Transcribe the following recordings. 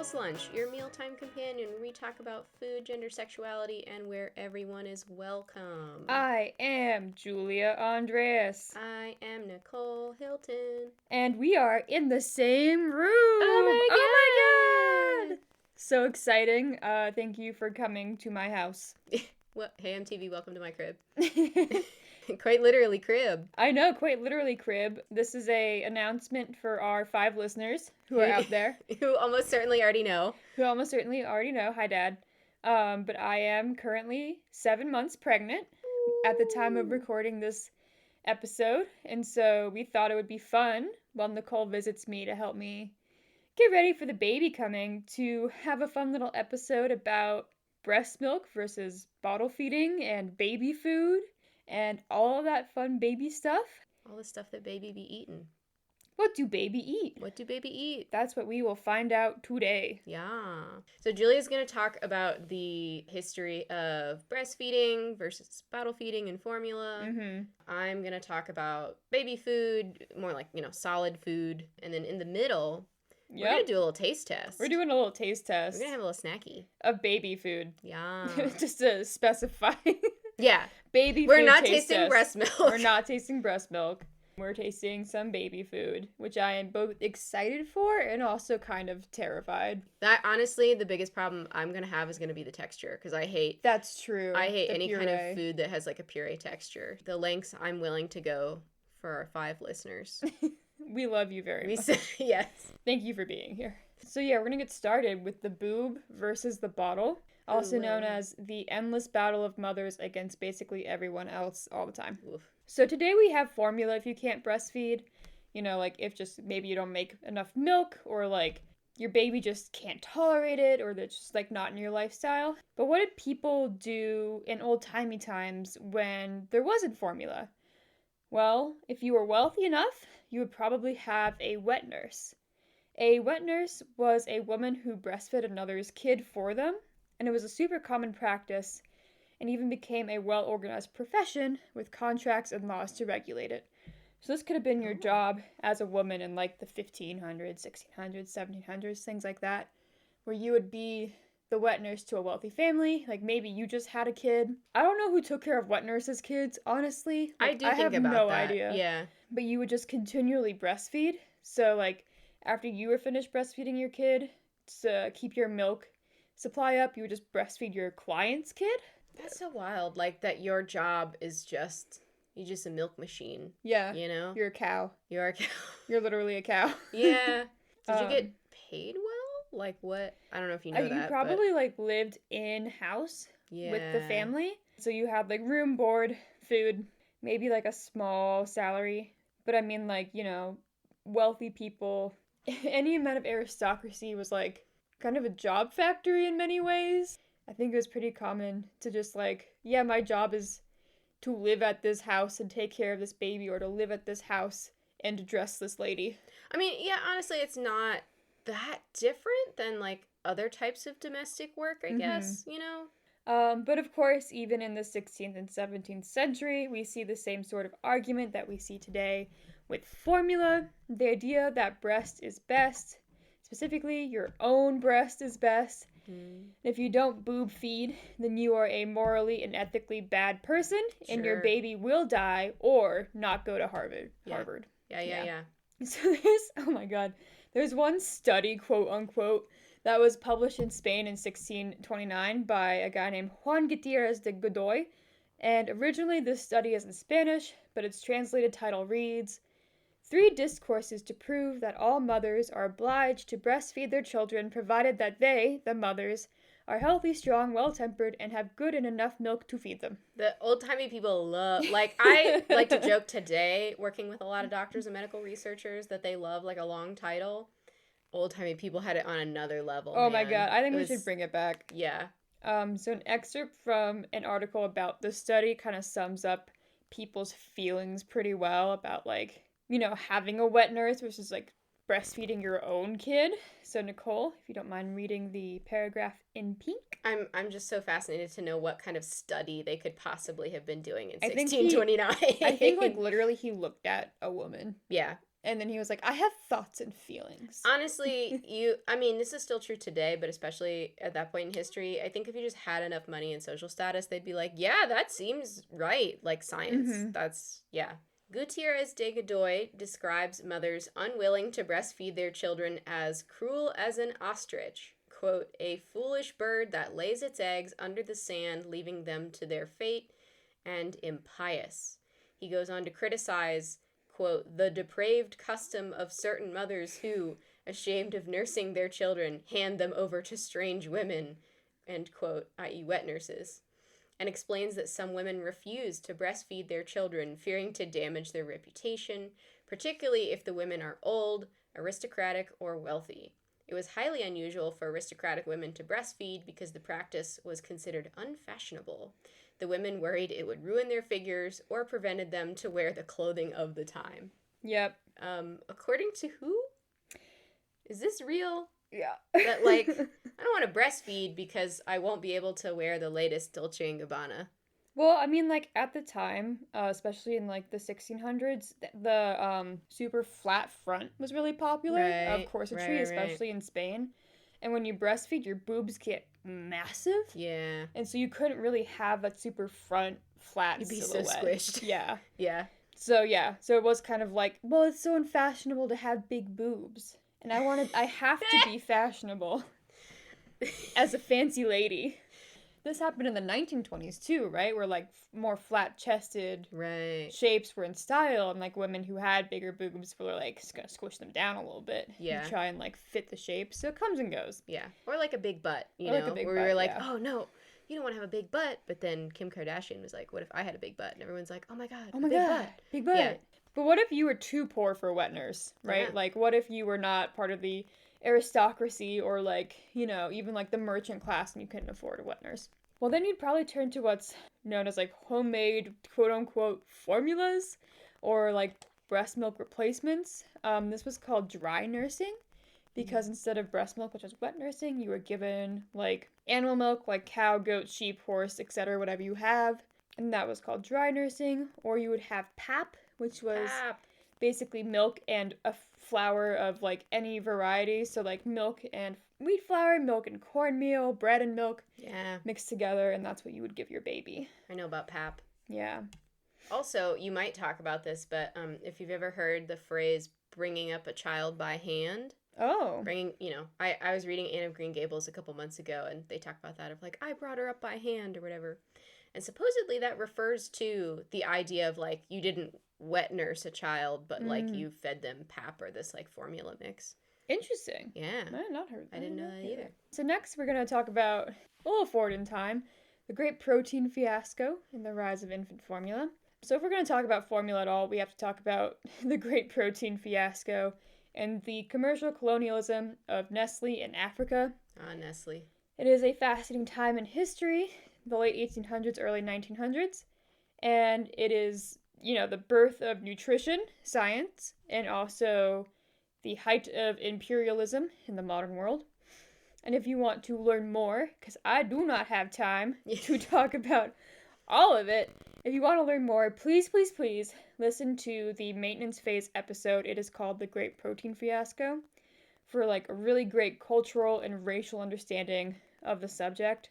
Girls Lunch, your mealtime companion where we talk about food, gender, sexuality, and where everyone is welcome. I am Julia Andreas. I am Nicole Hilton. And we are in the same room. Oh my god! So exciting. Thank you for coming to my house. Well, hey MTV, welcome to my crib. Quite literally crib. I know, quite literally crib. This is a announcement for our 5 listeners who are out there. Who almost certainly already know. Hi, Dad. But I am currently 7 months pregnant at the time of recording this episode. And so we thought it would be fun while Nicole visits me to help me get ready for the baby coming to have a fun little episode about breast milk versus bottle feeding and baby food and all of that fun baby stuff. All the stuff that baby be eating. What do baby eat? What do baby eat? That's what we will find out today. Yeah. So Julia's going to talk about the history of breastfeeding versus bottle feeding and formula. Mm-hmm. I'm going to talk about baby food, more like, solid food. And then in the middle, we're going to do a little taste test. We're doing a little taste test. We're going to have a little snacky. Of baby food. Yeah. Just to specify. Yeah. Baby We're food not taste tasting test. breast milk. We're not tasting breast milk. We're tasting some baby food, which I am both excited for and also kind of terrified. That, honestly, the biggest problem I'm going to have is going to be the texture, because I hate... That's true. I hate any puree. kind of food that has, like, a puree texture. The lengths I'm willing to go for our 5 listeners. We love you very much. Yes. Thank you for being here. So yeah, we're going to get started with the boob versus the bottle, also known as the endless battle of mothers against basically everyone else all the time. Oof. So today we have formula if you can't breastfeed, like if just maybe you don't make enough milk or like your baby just can't tolerate it or they're just like not in your lifestyle. But what did people do in old-timey times when there wasn't formula? Well, if you were wealthy enough, you would probably have a wet nurse. A wet nurse was a woman who breastfed another's kid for them, and it was a super common practice and even became a well-organized profession with contracts and laws to regulate it. So this could have been your job as a woman in like the 1500s, 1600s, 1700s, things like that, where you would be the wet nurse to a wealthy family. Like maybe you just had a kid. I don't know who took care of wet nurses' kids, honestly. I have no idea. Yeah. But you would just continually breastfeed. So like after you were finished breastfeeding your kid, to keep your milk supply up, you would just breastfeed your client's kid. That's so wild. Like that your job is you're just a milk machine. Yeah. You're a cow. You're a cow. You're literally a cow. Yeah. Did you get paid well? Like what? I don't know if you know that. You probably like lived in-house with the family. So you had like room, board, food, maybe like a small salary. But I mean like, wealthy people, any amount of aristocracy was like kind of a job factory in many ways. I think it was pretty common to just like, yeah, my job is to live at this house and take care of this baby, or to live at this house and to dress this lady. I mean, yeah, honestly, it's not that different than like other types of domestic work, I guess, But of course, even in the 16th and 17th century, we see the same sort of argument that we see today with formula, the idea that breast is best, specifically your own breast is best. If you don't boob feed, then you are a morally and ethically bad person, and your baby will die or not go to Harvard. Yeah. So there's one study, quote unquote, that was published in Spain in 1629 by a guy named Juan Gutierrez de Godoy, and originally this study is in Spanish, but its translated title reads, 3 discourses to prove that all mothers are obliged to breastfeed their children provided that they, the mothers, are healthy, strong, well-tempered, and have good and enough milk to feed them. The old-timey people love, like, I like to joke today, working with a lot of doctors and medical researchers, that they love, like, a long title. Old-timey people had it on another level, Oh my god, I think we should bring it back. Yeah. So an excerpt from an article about the study kind of sums up people's feelings pretty well about, like, having a wet nurse versus, like, breastfeeding your own kid. So, Nicole, if you don't mind reading the paragraph in pink. I'm just so fascinated to know what kind of study they could possibly have been doing in 1629. I think, like, literally he looked at a woman. Yeah. And then he was like, I have thoughts and feelings. Honestly, this is still true today, but especially at that point in history, I think if you just had enough money and social status, they'd be like, yeah, that seems right. Like science. Mm-hmm. That's, yeah. Gutierrez de Godoy describes mothers unwilling to breastfeed their children as cruel as an ostrich. Quote, a foolish bird that lays its eggs under the sand, leaving them to their fate, and impious. He goes on to criticize, quote, the depraved custom of certain mothers who, ashamed of nursing their children, hand them over to strange women, end quote, i.e. wet nurses, and explains that some women refuse to breastfeed their children, fearing to damage their reputation, particularly if the women are old, aristocratic, or wealthy. It was highly unusual for aristocratic women to breastfeed because the practice was considered unfashionable. The women worried it would ruin their figures or prevented them to wear the clothing of the time. Yep. According to who? Is this real? Yeah. That, like, I don't want to breastfeed because I won't be able to wear the latest Dolce & Gabbana. Well, I mean, like, at the time, especially in, like, the 1600s, the super flat front was really popular of corsetry, especially in Spain. And when you breastfeed, your boobs get massive. Yeah. And so you couldn't really have that super front flat You'd be silhouette. so squished. Yeah. Yeah. So, yeah. So it was kind of like, well, it's so unfashionable to have big boobs. And I have to be fashionable as a fancy lady. This happened in the 1920s too, right? Where like more flat-chested shapes were in style, and like women who had bigger boobs were like gonna squish them down a little bit. Yeah. And try and like fit the shape. So it comes and goes. Yeah. Or like a big butt, you know, like where we were like, oh no, you don't want to have a big butt. But then Kim Kardashian was like, what if I had a big butt? And everyone's like, oh my god, big butt. Big butt. Yeah. But what if you were too poor for a wet nurse, right? Yeah. Like what if you were not part of the aristocracy or like, you know, even like the merchant class and you couldn't afford a wet nurse? Well, then you'd probably turn to what's known as like homemade quote-unquote formulas or like breast milk replacements. This was called dry nursing because instead of breast milk, which was wet nursing, you were given like animal milk, like cow, goat, sheep, horse, etc., whatever you have. And that was called dry nursing. Or you would have pap, which was basically milk and a flour of like any variety. So like milk and wheat flour, milk and cornmeal, bread and milk mixed together, and that's what you would give your baby. I know about pap. Yeah. Also, you might talk about this, but if you've ever heard the phrase bringing up a child by hand. Oh. I was reading Anne of Green Gables a couple months ago, and they talk about that of like, I brought her up by hand or whatever. And supposedly that refers to the idea of like, you didn't wet nurse a child, but like you fed them pap or this like formula mix. Interesting. Yeah. I had not heard that. I didn't know that either. So next we're going to talk about, a little forward in time, the great protein fiasco and the rise of infant formula. So if we're going to talk about formula at all, we have to talk about the great protein fiasco and the commercial colonialism of Nestle in Africa. Ah, Nestle. It is a fascinating time in history, the late 1800s, early 1900s, and it is, you know, the birth of nutrition science and also the height of imperialism in the modern world. And if you want to learn more, because I do not have time to talk about all of it, if you want to learn more, please, please, please listen to the maintenance phase episode. It is called The Great Protein Fiasco, for like a really great cultural and racial understanding of the subject.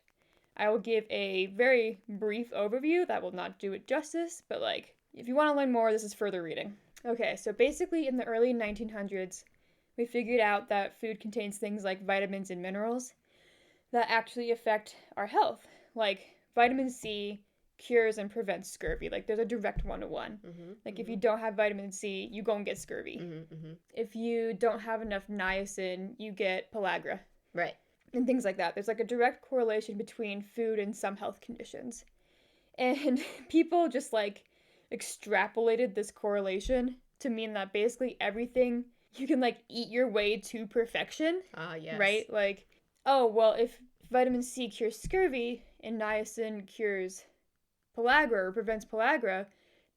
I will give a very brief overview that will not do it justice, but like, if you want to learn more, this is further reading. Okay, so basically in the early 1900s, we figured out that food contains things like vitamins and minerals that actually affect our health. Like vitamin C cures and prevents scurvy. Like there's a direct one-to-one. Like if you don't have vitamin C, you go and get scurvy. If you don't have enough niacin, you get pellagra. Right. And things like that. There's like a direct correlation between food and some health conditions. And people just like extrapolated this correlation to mean that basically everything you can like eat your way to perfection. Ah, yes. Right? Like, oh, well, if vitamin C cures scurvy and niacin cures pellagra or prevents pellagra,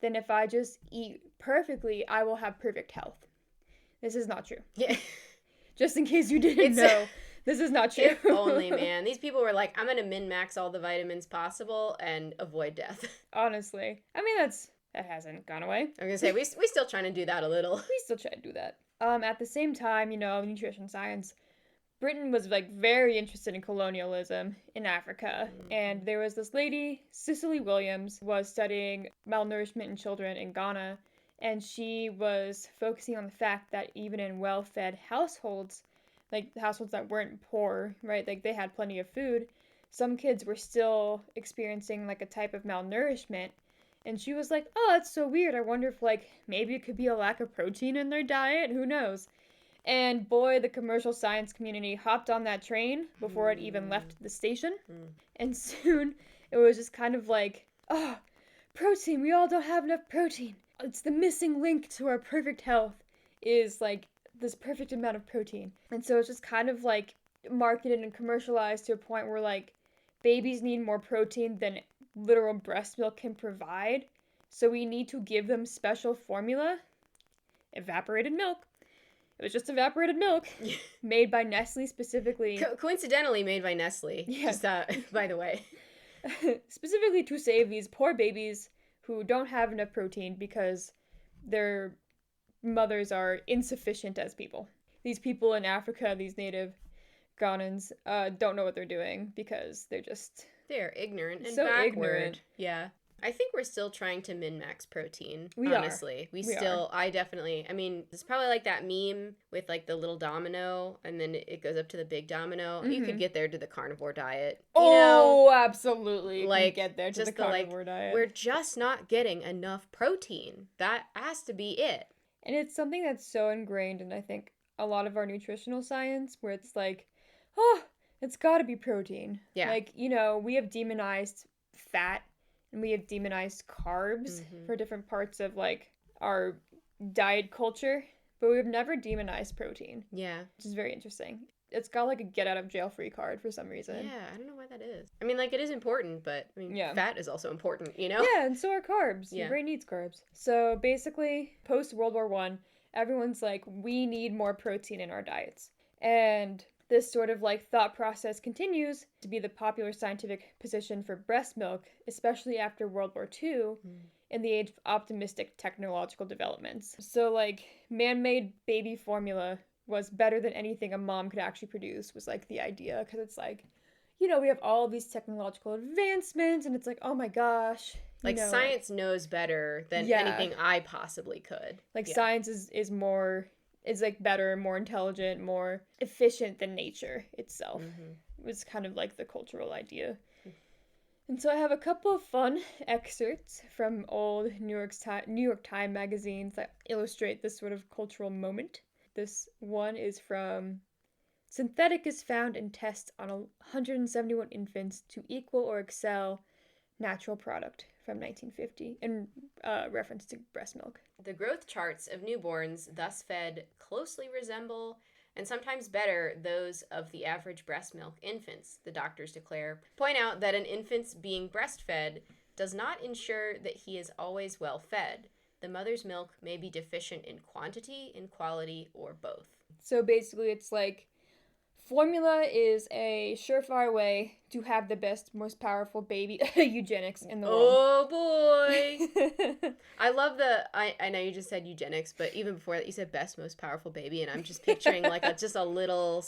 then if I just eat perfectly, I will have perfect health. This is not true. Yeah. Just in case you didn't know. This is not true. If only, man. These people were like, I'm going to min-max all the vitamins possible and avoid death. Honestly. I mean, that's That hasn't gone away. I'm gonna say, we still trying to do that a little. We still try to do that. At the same time, nutrition science, Britain was like very interested in colonialism in Africa. And there was this lady, Cicely Williams, was studying malnourishment in children in Ghana. And she was focusing on the fact that even in well-fed households, like households that weren't poor, right? Like they had plenty of food, some kids were still experiencing like a type of malnourishment. And she was like, oh, that's so weird. I wonder if like maybe it could be a lack of protein in their diet. Who knows? And boy, the commercial science community hopped on that train before it even left the station. And soon it was just kind of like, oh, protein. We all don't have enough protein. It's the missing link to our perfect health is like this perfect amount of protein. And so it's just kind of like marketed and commercialized to a point where like babies need more protein than literal breast milk can provide. So we need to give them special formula. Evaporated milk. It was just evaporated milk made by Nestle specifically. Coincidentally made by Nestle. Yeah. Just by the way. Specifically to save these poor babies who don't have enough protein because their mothers are insufficient as people. These people in Africa, these native Ghanans, don't know what they're doing because they're ignorant and so backward. Ignorant. Yeah. I think we're still trying to min-max protein, honestly. I mean, it's probably like that meme with like the little domino and then it goes up to the big domino. You could get there to the carnivore diet. Absolutely. Like, get there to the carnivore diet. We're just not getting enough protein. That has to be it. And it's something that's so ingrained in, I think, a lot of our nutritional science where it's like, oh, it's got to be protein. Yeah. Like, we have demonized fat. And we have demonized carbs for different parts of, like, our diet culture. But we've never demonized protein. Yeah. Which is very interesting. It's got, like, a get-out-of-jail-free card for some reason. Yeah, I don't know why that is. I mean, like, it is important, but, fat is also important, Yeah, and so are carbs. Yeah. Your brain needs carbs. So, basically, post-World War I, everyone's like, we need more protein in our diets. And this sort of like thought process continues to be the popular scientific position for breast milk, especially after World War II, in the age of optimistic technological developments. So like man-made baby formula was better than anything a mom could actually produce was like the idea, because it's like, we have all these technological advancements and it's like, oh my gosh. Like science knows better than anything I possibly could. Like science is more... is like better, more intelligent, more efficient than nature itself. It was kind of like the cultural idea. And so I have a couple of fun excerpts from old New York Times magazines that illustrate this sort of cultural moment. This one is from Synthetic is found in tests on 171 infants to equal or excel natural product from 1950 in reference to breast milk. The growth charts of newborns thus fed closely resemble, and sometimes better, those of the average breast milk infants, the doctors declare. Point out that an infant's being breastfed does not ensure that he is always well fed. The mother's milk may be deficient in quantity, in quality, or both. So basically it's like formula is a surefire way to have the best, most powerful baby eugenics in the world. Oh boy! I love I know you just said eugenics, but even before that you said best, most powerful baby, and I'm just picturing like just a little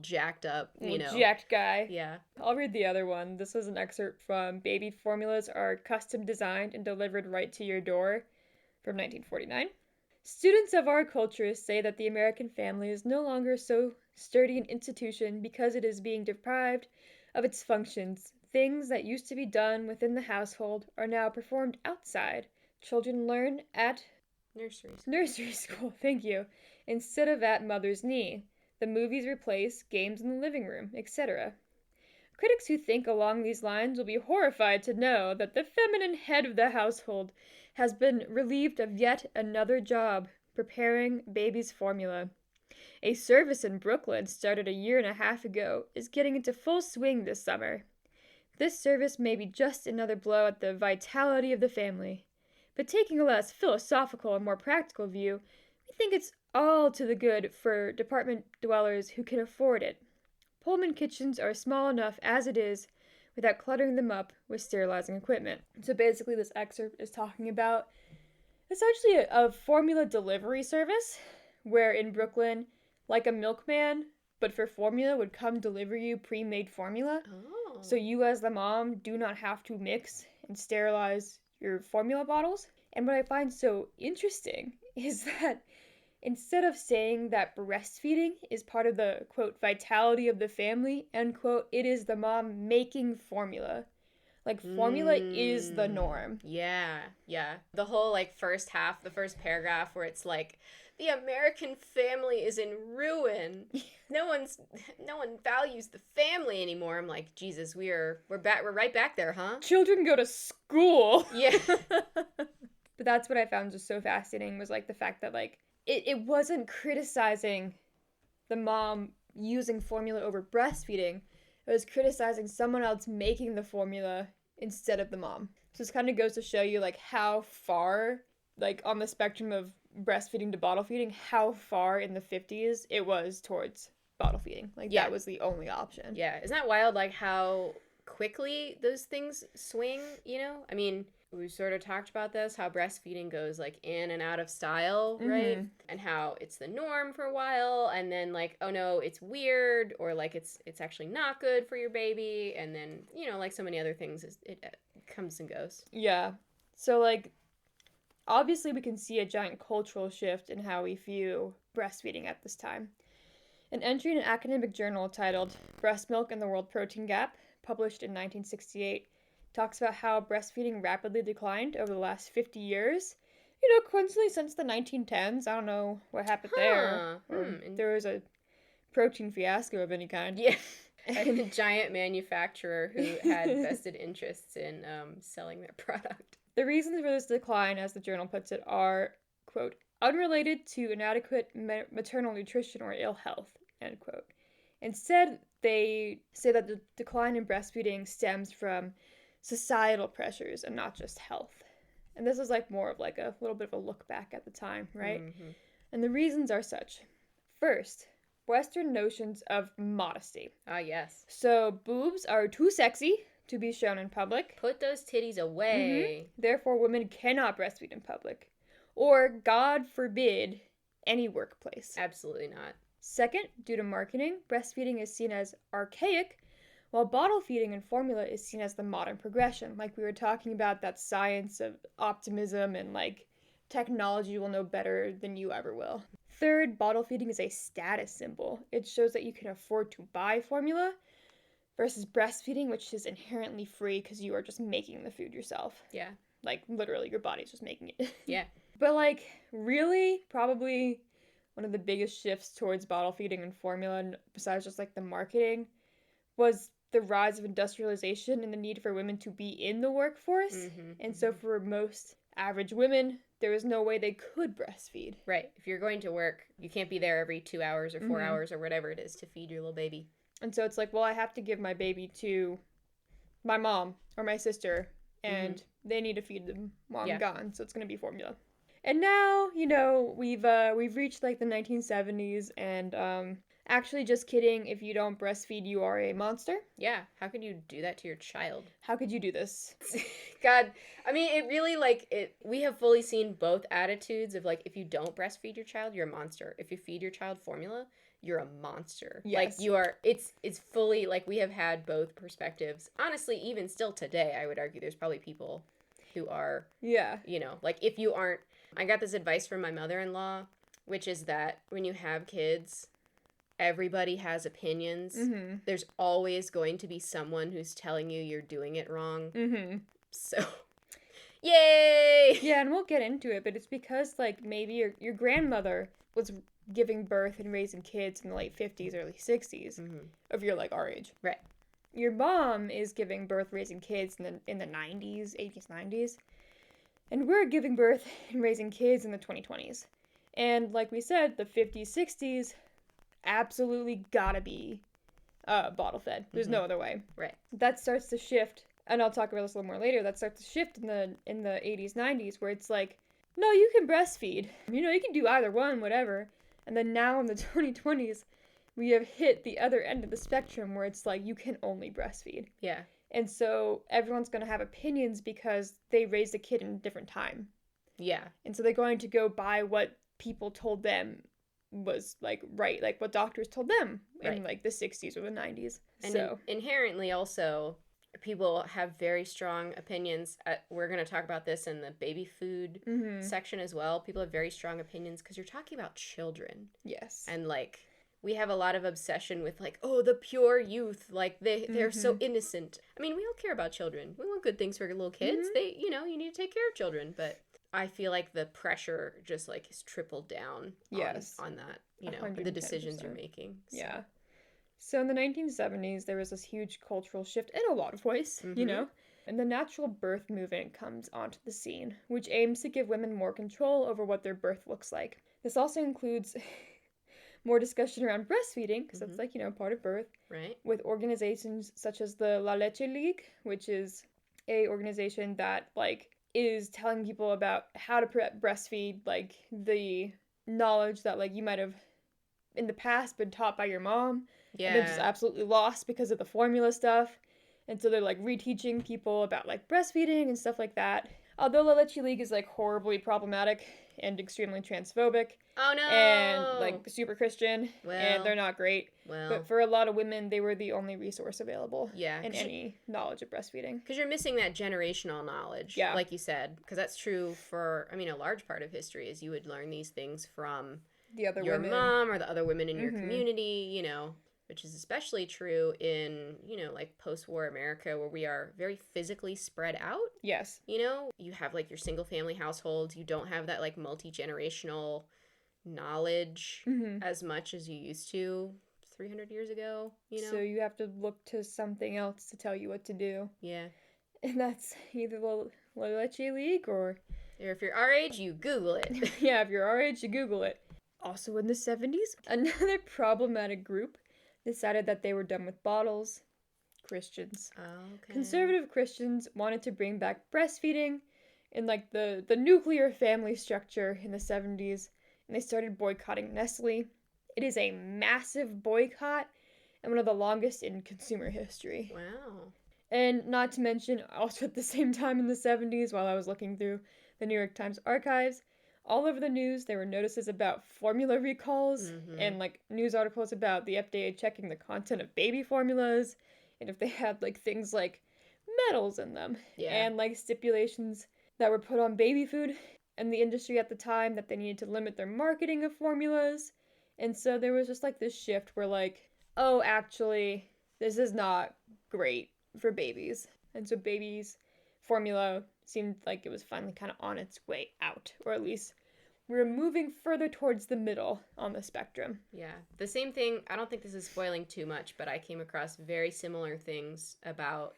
jacked up, jacked guy. Yeah. I'll read the other one. This is an excerpt from Baby Formulas Are Custom Designed and Delivered Right to Your Door from 1949. Students of our culture say that the American family is no longer so sturdy an institution because it is being deprived of its functions. Things that used to be done within the household are now performed outside. Children learn at nursery school, thank you, instead of at mother's knee. The movies replace games in the living room, etc. Critics who think along these lines will be horrified to know that the feminine head of the household has been relieved of yet another job, preparing baby's formula. A service in Brooklyn, started a year and a half ago, is getting into full swing this summer. This service may be just another blow at the vitality of the family, but taking a less philosophical and more practical view, we think it's all to the good for apartment dwellers who can afford it. Pullman kitchens are small enough as it is, without cluttering them up with sterilizing equipment. So basically this excerpt is talking about essentially a formula delivery service where in Brooklyn, like a milkman, but for formula, would come deliver you pre-made formula. Oh. So you as the mom do not have to mix and sterilize your formula bottles. And what I find so interesting is that instead of saying that breastfeeding is part of the, quote, vitality of the family, end quote, it is the mom making formula. Like, formula is the norm. Yeah, yeah. The whole, like, first half, the first paragraph where it's like, the American family is in ruin. No one values the family anymore. I'm like, Jesus, we're right back there, huh? Children go to school. Yeah. But that's what I found just so fascinating, was like the fact that like it wasn't criticizing the mom using formula over breastfeeding. It was criticizing someone else making the formula instead of the mom. So this kind of goes to show you like how far, like on the spectrum of breastfeeding to bottle feeding, how far in the 50s it was towards bottle feeding. Like that was the only option. Yeah. Isn't that wild? Like how quickly those things swing, you know? I mean, we sort of talked about this, how breastfeeding goes like in and out of style, right? And how it's the norm for a while, and then like, oh no, it's weird, or like it's actually not good for your baby, and then, you know, like so many other things, it comes and goes. Yeah. So like, obviously we can see a giant cultural shift in how we view breastfeeding at this time. An entry in an academic journal titled Breast Milk and the World Protein Gap, published in 1968, talks about how breastfeeding rapidly declined over the last 50 years. You know, coincidentally, since the 1910s. I don't know what happened there. Or there was a protein fiasco of any kind. Yeah. A giant manufacturer who had vested interests in selling their product. The reasons for this decline, as the journal puts it, are, quote, unrelated to inadequate maternal nutrition or ill health, end quote. Instead, they say that the decline in breastfeeding stems from societal pressures and not just health. And this is like more of like a little bit of a look back at the time, right? And the reasons are such. First, Western notions of modesty. Ah, yes. So boobs are too sexy to be shown in public. Put those titties away. Therefore, women cannot breastfeed in public. Or, God forbid, any workplace. Absolutely not. Second, due to marketing, breastfeeding is seen as archaic, while bottle feeding and formula is seen as the modern progression. Like we were talking about, that science of optimism and like technology will know better than you ever will. Third, bottle feeding is a status symbol. It shows that you can afford to buy formula versus breastfeeding, which is inherently free because you are just making the food yourself. Yeah. Like literally your body's just making it. Yeah. But like really probably one of the biggest shifts towards bottle feeding and formula, besides just like the marketing, was the rise of industrialization and the need for women to be in the workforce. And so for most average women, there was no way they could breastfeed. Right. If you're going to work, you can't be there every 2 hours or 4 hours or whatever it is to feed your little baby. And so it's like, well, I have to give my baby to my mom or my sister, and they need to feed them while I'm gone, so it's going to be formula. And now, you know, we've reached like the 1970s, and actually, just kidding, if you don't breastfeed, you are a monster. Yeah, how could you do that to your child? How could you do this? God, I mean, it really, like, we have fully seen both attitudes of, like, if you don't breastfeed your child, you're a monster. If you feed your child formula, you're a monster. Yes. Like, you are, it's fully, like, we have had both perspectives. Honestly, even still today, I would argue there's probably people who are, you know, like, if you aren't, I got this advice from my mother-in-law, which is that when you have kids, everybody has opinions. There's always going to be someone who's telling you you're doing it wrong. So, yay! Yeah, and we'll get into it, but it's because, like, maybe your grandmother was giving birth and raising kids in the late 50s, early 60s, if you're, like, our age. Right. Your mom is giving birth, raising kids in the 90s, 80s, 90s. And we're giving birth and raising kids in the 2020s. And like we said, the 50s, 60s, absolutely gotta be bottle fed. There's no other way. Right. That starts to shift, and I'll talk about this a little more later. That starts to shift in the 80s, 90s, where it's like, no, you can breastfeed. You know, you can do either one, whatever. And then now in the 2020s, we have hit the other end of the spectrum where it's like you can only breastfeed. Yeah. And so everyone's going to have opinions because they raised a kid in a different time. Yeah. And so they're going to go by what people told them was, like, right, like what doctors told them in, like, the 60s or the 90s. And so inherently also, people have very strong opinions. We're going to talk about this in the baby food section as well. People have very strong opinions because you're talking about children. Yes. And, like, we have a lot of obsession with, like, oh, the pure youth. Like, they're so innocent. I mean, we all care about children. We want good things for little kids. They, you know, you need to take care of children. But I feel like the pressure just, like, is tripled down on that, you know, 110%. The decisions you're making. So. Yeah. So in the 1970s, there was this huge cultural shift in a lot of ways, you know? And the natural birth movement comes onto the scene, which aims to give women more control over what their birth looks like. This also includes more discussion around breastfeeding, because that's, like, you know, part of birth. Right. With organizations such as the La Leche League, which is a organization that, like, is telling people about how to breastfeed, like, the knowledge that, like, you might have in the past been taught by your mom. Yeah. And they're just absolutely lost because of the formula stuff. And so they're, like, reteaching people about, like, breastfeeding and stuff like that. Although La Leche League is, like, horribly problematic and extremely transphobic. Oh, no! And, like, super Christian. Well, and they're not great. Well. But for a lot of women, they were the only resource available. Yeah. In any knowledge of breastfeeding. Because you're missing that generational knowledge. Yeah. Like you said. Because that's true for, I mean, a large part of history is you would learn these things from the other your women. mom or the other women in your community, you know. Which is especially true in, you know, like, post-war America, where we are very physically spread out. Yes. You know, you have, like, your single-family households. You don't have that, like, multi-generational knowledge as much as you used to 300 years ago, you know? So you have to look to something else to tell you what to do. Yeah. And that's either La Leche League or if you're our age, you Google it. Yeah, if you're our age, you Google it. Also in the 70s, another problematic group decided that they were done with bottles. Christians. Oh, okay. Conservative Christians wanted to bring back breastfeeding in, like, the nuclear family structure in the 70s, and they started boycotting Nestle. It is a massive boycott and one of the longest in consumer history. Wow. And not to mention, also at the same time in the 70s, while I was looking through the New York Times archives, all over the news, there were notices about formula recalls and, like, news articles about the FDA checking the content of baby formulas and if they had, like, things like metals in them. Yeah. And, like, stipulations that were put on baby food and the industry at the time that they needed to limit their marketing of formulas. And so there was just, like, this shift where, like, oh, actually, this is not great for babies. And so babies' formula seemed like it was finally kind of on its way out, or at least we were moving further towards the middle on the spectrum. Yeah. The same thing, I don't think this is spoiling too much, but I came across very similar things about,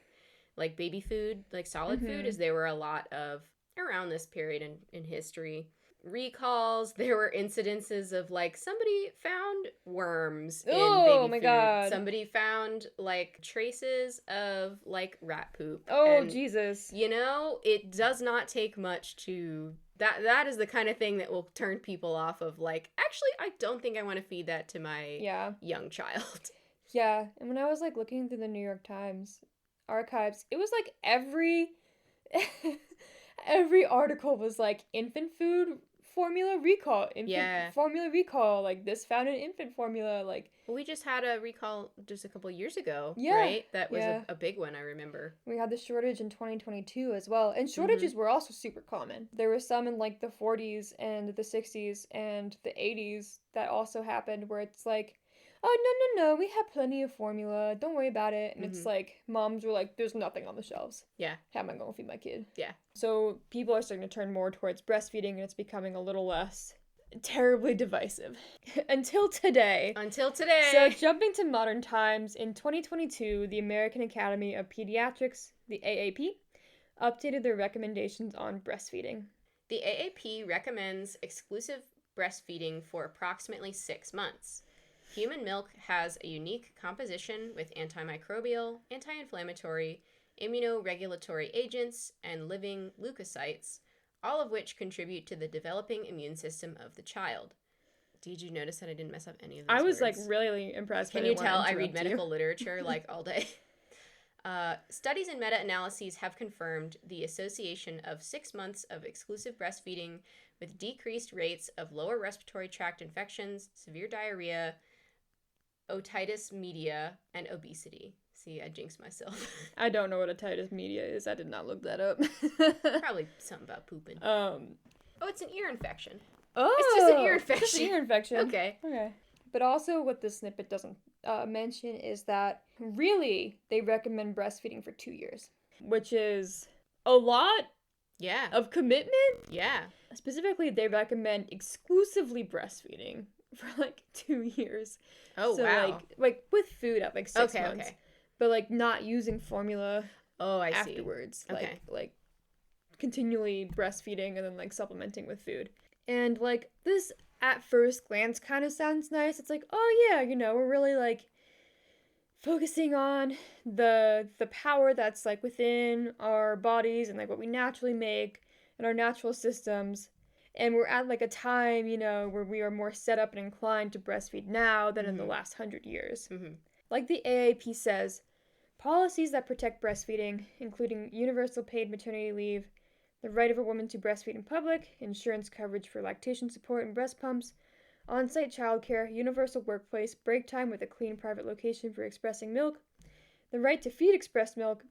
like, baby food, like solid food, as there were a lot of, around this period in history, recalls. There were incidences of, like, somebody found worms in baby food. Oh my god. Somebody found, like, traces of, like, rat poop. Oh, and, Jesus. You know, it does not take much to... That is the kind of thing that will turn people off of, like, actually, I don't think I want to feed that to my young child. Yeah, and when I was, like, looking through the New York Times archives, it was, like, every article was, like, infant food formula recall. Formula recall, like, this found an infant formula, like... Well, we just had a recall just a couple years ago, right? That was a big one, I remember. We had the shortage in 2022 as well. And shortages were also super common. There were some in, like, the 40s and the 60s and the 80s that also happened where it's like, oh, no, we have plenty of formula. Don't worry about it. And it's like, moms were like, there's nothing on the shelves. Yeah. How am I going to feed my kid? Yeah. So people are starting to turn more towards breastfeeding, and it's becoming a little less terribly divisive. Until today. So jumping to modern times, in 2022, the American Academy of Pediatrics, the AAP, updated their recommendations on breastfeeding. The AAP recommends exclusive breastfeeding for approximately 6 months. Human milk has a unique composition with antimicrobial, anti-inflammatory, immunoregulatory agents, and living leukocytes, all of which contribute to the developing immune system of the child. Did you notice that I didn't mess up any of those I was, words? like, really impressed. Can you tell I read medical literature, like, all day? Studies and meta-analyses have confirmed the association of 6 months of exclusive breastfeeding with decreased rates of lower respiratory tract infections, severe diarrhea, otitis media, and obesity. See, I jinxed myself. I don't know what otitis media is. I did not look that up. Probably something about pooping. Oh, it's an ear infection. Oh, it's just an ear infection. Just an ear infection. Okay. But also what this snippet doesn't mention is that really they recommend breastfeeding for 2 years, which is a lot of commitment. Yeah. Specifically, they recommend exclusively breastfeeding for like 2 years. Oh, so, wow. Like with food at like 6 months. Okay. But like not using formula afterwards. See. Okay. Like continually breastfeeding and then like supplementing with food. And like this at first glance kind of sounds nice. It's like, oh yeah, you know, we're really like focusing on the power that's like within our bodies and like what we naturally make and our natural systems. And we're at like a time, you know, where we are more set up and inclined to breastfeed now than in the last 100 years. Like the AAP says, policies that protect breastfeeding, including universal paid maternity leave, the right of a woman to breastfeed in public, insurance coverage for lactation support and breast pumps, on-site childcare, universal workplace, break time with a clean private location for expressing milk, the right to feed expressed milk,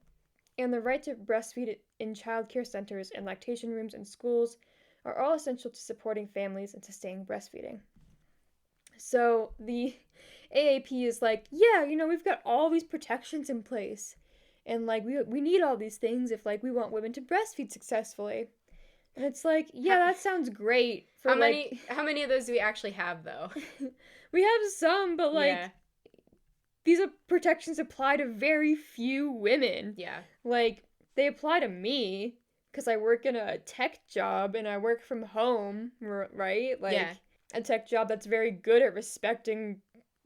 and the right to breastfeed in childcare centers and lactation rooms and schools are all essential to supporting families and sustaining breastfeeding. So the AAP is like, yeah, you know, we've got all these protections in place. And, like, we need all these things if, like, we want women to breastfeed successfully. And it's like, yeah, that sounds great. For how many of those do we actually have, though? We have some, but, like, these protections apply to very few women. Yeah. Like, they apply to me because I work in a tech job and I work from home, right? Like, a tech job that's very good at respecting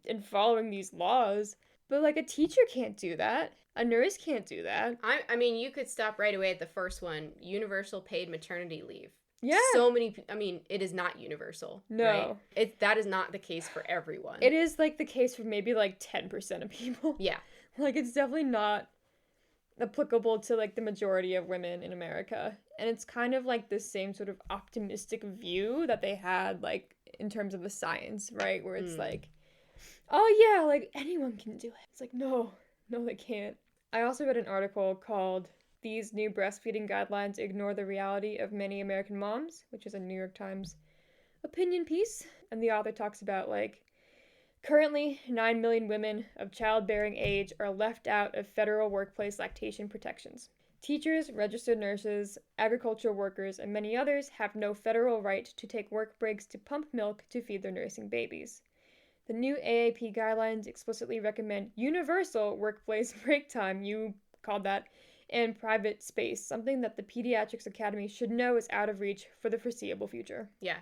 and following these laws. But, like, a teacher can't do that. A nurse can't do that. I mean, you could stop right away at the first one. Universal paid maternity leave. Yeah. So many, I mean, it is not universal. No. Right? That is not the case for everyone. It is, like, the case for maybe, like, 10% of people. Yeah. Like, it's definitely not applicable to, like, the majority of women in America. And it's kind of, like, the same sort of optimistic view that they had, like, in terms of the science, right? Where it's like, oh, yeah, like, anyone can do it. It's like, no, they can't. I also read an article called These New Breastfeeding Guidelines Ignore the Reality of Many American Moms, which is a New York Times opinion piece. And the author talks about, like, currently 9 million women of childbearing age are left out of federal workplace lactation protections. Teachers, registered nurses, agricultural workers, and many others have no federal right to take work breaks to pump milk to feed their nursing babies. The new AAP guidelines explicitly recommend universal workplace break time, you called that, and private space, something that the Pediatrics Academy should know is out of reach for the foreseeable future. Yeah.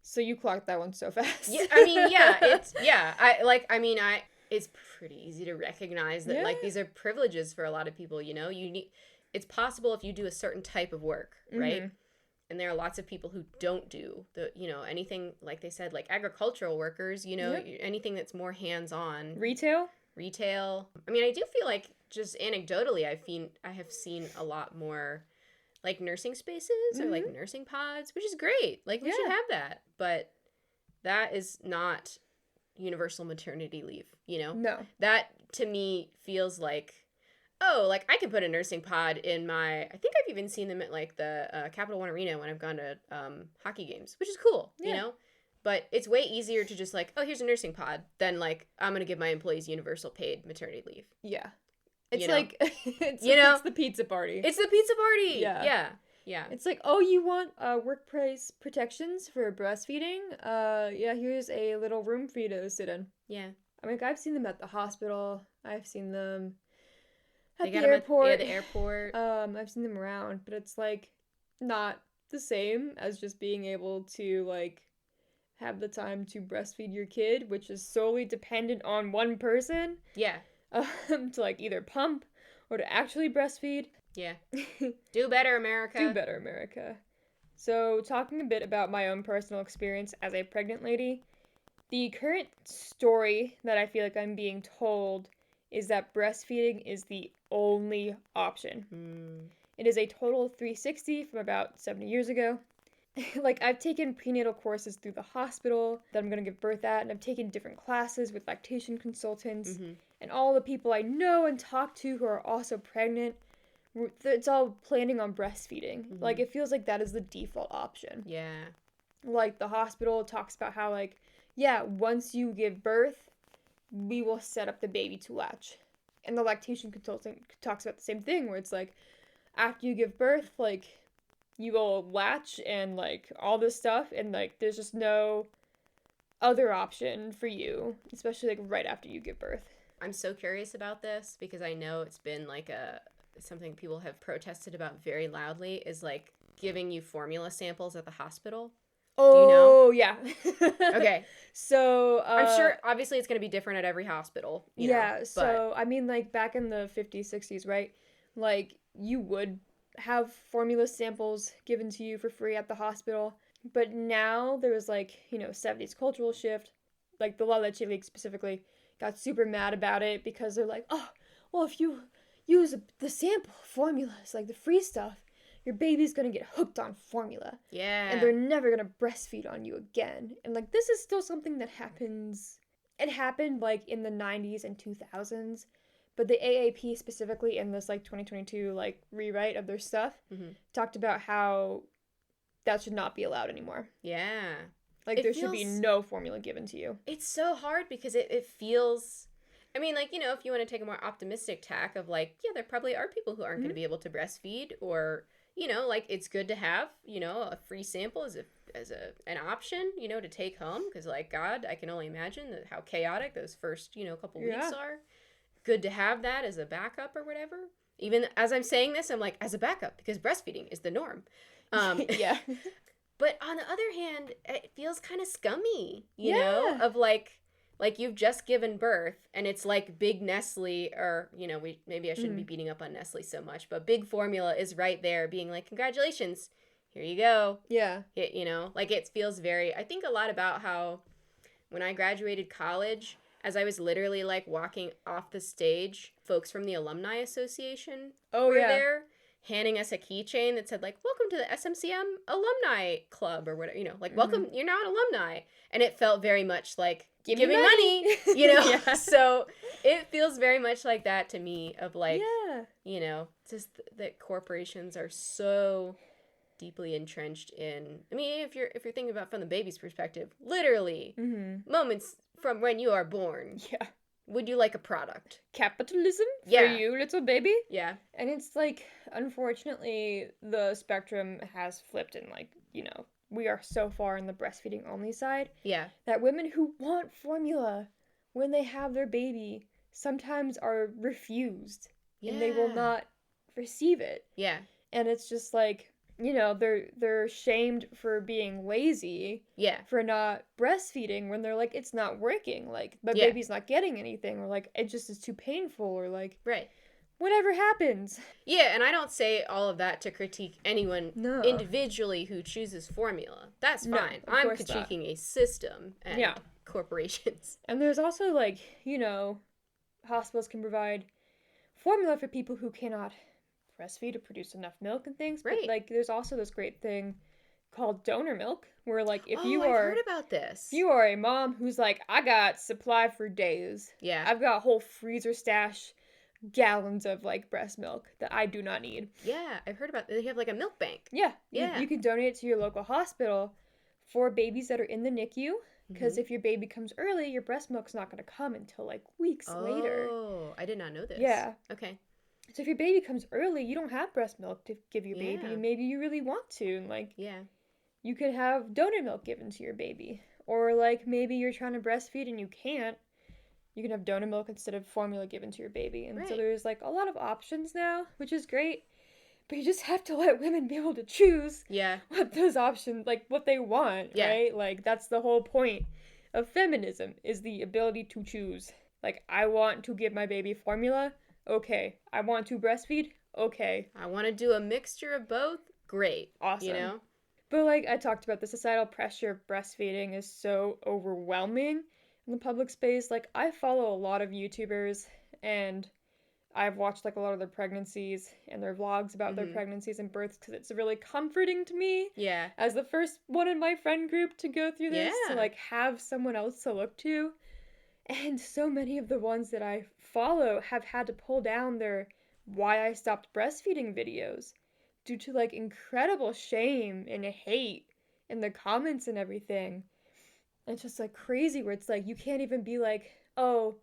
So you clocked that one so fast. Yeah, I mean, yeah, it's pretty easy to recognize that, like, these are privileges for a lot of people, you know? It's possible if you do a certain type of work, right? And there are lots of people who don't do anything, like they said, like agricultural workers, you know, anything that's more hands-on. Retail. I mean, I do feel like, just anecdotally, I have seen a lot more, like, nursing spaces or, like, nursing pods, which is great. Like, we should have that. But that is not universal maternity leave, you know? No. That, to me, feels like, oh, like, I can put a nursing pod in my, I think I've even seen them at, like, the Capital One Arena when I've gone to hockey games, which is cool, you know? But it's way easier to just, like, oh, here's a nursing pod than, like, I'm going to give my employees universal paid maternity leave. Yeah. It's you know? Like, it's the pizza party. It's the pizza party! Yeah. It's like, oh, you want workplace protections for breastfeeding? Here's a little room for you to sit in. Yeah. I mean, I've seen them at the hospital. I've seen them at the airport. The airport. I've seen them around, but it's, like, not the same as just being able to, like, have the time to breastfeed your kid, which is solely dependent on one person. Yeah. To, like, either pump or to actually breastfeed. Yeah. Do better, America. Do better, America. So, talking a bit about my own personal experience as a pregnant lady, the current story that I feel like I'm being told is that breastfeeding is the only option. It is a total 360 from about 70 years ago. Like, I've taken prenatal courses through the hospital that I'm going to give birth at, and I've taken different classes with lactation consultants, and all the people I know and talk to who are also pregnant, it's all planning on breastfeeding. Like, it feels like that is the default option. Yeah. Like, the hospital talks about how, like, yeah, once you give birth, we will set up the baby to latch. And the lactation consultant talks about the same thing, where it's like, after you give birth, like, you will latch and, like, all this stuff, and, like, there's just no other option for you, especially, like, right after you give birth. I'm so curious about this because I know it's been, like, something people have protested about very loudly is, like, giving you formula samples at the hospital. Oh, do you know? Yeah. Okay. So, I'm sure, obviously, it's going to be different at every hospital, you know, so, I mean, like, back in the 50s, 60s, right? Like, you would have formula samples given to you for free at the hospital. But now there was, like, 70s cultural shift. Like, the La Leche League specifically got super mad about it because they're like, oh, well, if you use the sample formulas, like the free stuff, your baby's gonna get hooked on formula. Yeah. And they're never gonna breastfeed on you again. And, like, this is still something that happens. It happened, like, in the 90s and 2000s. But the AAP specifically in this, like, 2022, like, rewrite of their stuff talked about how that should not be allowed anymore. Yeah. Like, there should be no formula given to you. It's so hard because it feels... I mean, like, if you want to take a more optimistic tack of, like, yeah, there probably are people who aren't going to be able to breastfeed, or, like, it's good to have, a free sample as an option, to take home, because, like, God, I can only imagine how chaotic those first, couple weeks are. Good to have that as a backup or whatever. Even as I'm saying this, I'm like, as a backup, because breastfeeding is the norm. Yeah. But on the other hand, it feels kind of scummy, you know, of like you've just given birth and it's like big Nestle, or, maybe I shouldn't be beating up on Nestle so much, but big formula is right there being like, congratulations, here you go. Yeah. Like, it feels I think a lot about how when I graduated college, as I was literally, like, walking off the stage, folks from the Alumni Association were there, handing us a keychain that said, like, welcome to the SMCM Alumni Club, or whatever, like, welcome, you're now an alumni. And it felt very much like giving money, So it feels very much like that to me, of, like, just that corporations are so deeply entrenched in, I mean, if you're thinking about from the baby's perspective, literally moments from when you are born. Yeah. Would you like a product? Capitalism for you, little baby? Yeah. And it's like, unfortunately, the spectrum has flipped, and, like, we are so far in the breastfeeding only side. Yeah. That women who want formula when they have their baby sometimes are refused. Yeah. And they will not receive it. Yeah. And it's just like, they're shamed for being lazy. Yeah. For not breastfeeding when they're like, it's not working. Like, the baby's not getting anything, or, like, it just is too painful, or, like, right. Whatever happens. Yeah, and I don't say all of that to critique anyone individually who chooses formula. That's fine. I'm critiquing a system and corporations. And there's also, like, hospitals can provide formula for people who cannot breastfeed or produce enough milk and things. Right. But, like, there's also this great thing called donor milk, where, like, if you I've are... heard about this. If you are a mom who's like, I got supply for days. Yeah. I've got a whole freezer stash, gallons of, like, breast milk that I do not need. Yeah, I've heard about... They have, like, a milk bank. Yeah. You can donate it to your local hospital for babies that are in the NICU. Because if your baby comes early, your breast milk's not going to come until, like, weeks later. Oh, I did not know this. Yeah. Okay. So if your baby comes early, you don't have breast milk to give your baby. And maybe you really want to. And, like, you could have donor milk given to your baby. Or, like, maybe you're trying to breastfeed and you can't. You can have donor milk instead of formula given to your baby. And so there's, like, a lot of options now, which is great. But you just have to let women be able to choose what those options, like, what they want, right? Like, that's the whole point of feminism, is the ability to choose. Like, I want to give my baby formula. Okay. I want to breastfeed. Okay. I want to do a mixture of both. Great. Awesome. But, like, I talked about, the societal pressure of breastfeeding is so overwhelming in the public space. Like, I follow a lot of YouTubers, and I've watched like a lot of their pregnancies and their vlogs about their pregnancies and births because it's really comforting to me. Yeah. As the first one in my friend group to go through this, to like have someone else to look to. And so many of the ones that I follow have had to pull down their why I stopped breastfeeding videos due to like incredible shame and hate in the comments and everything. And it's just like crazy where it's like you can't even be like, oh,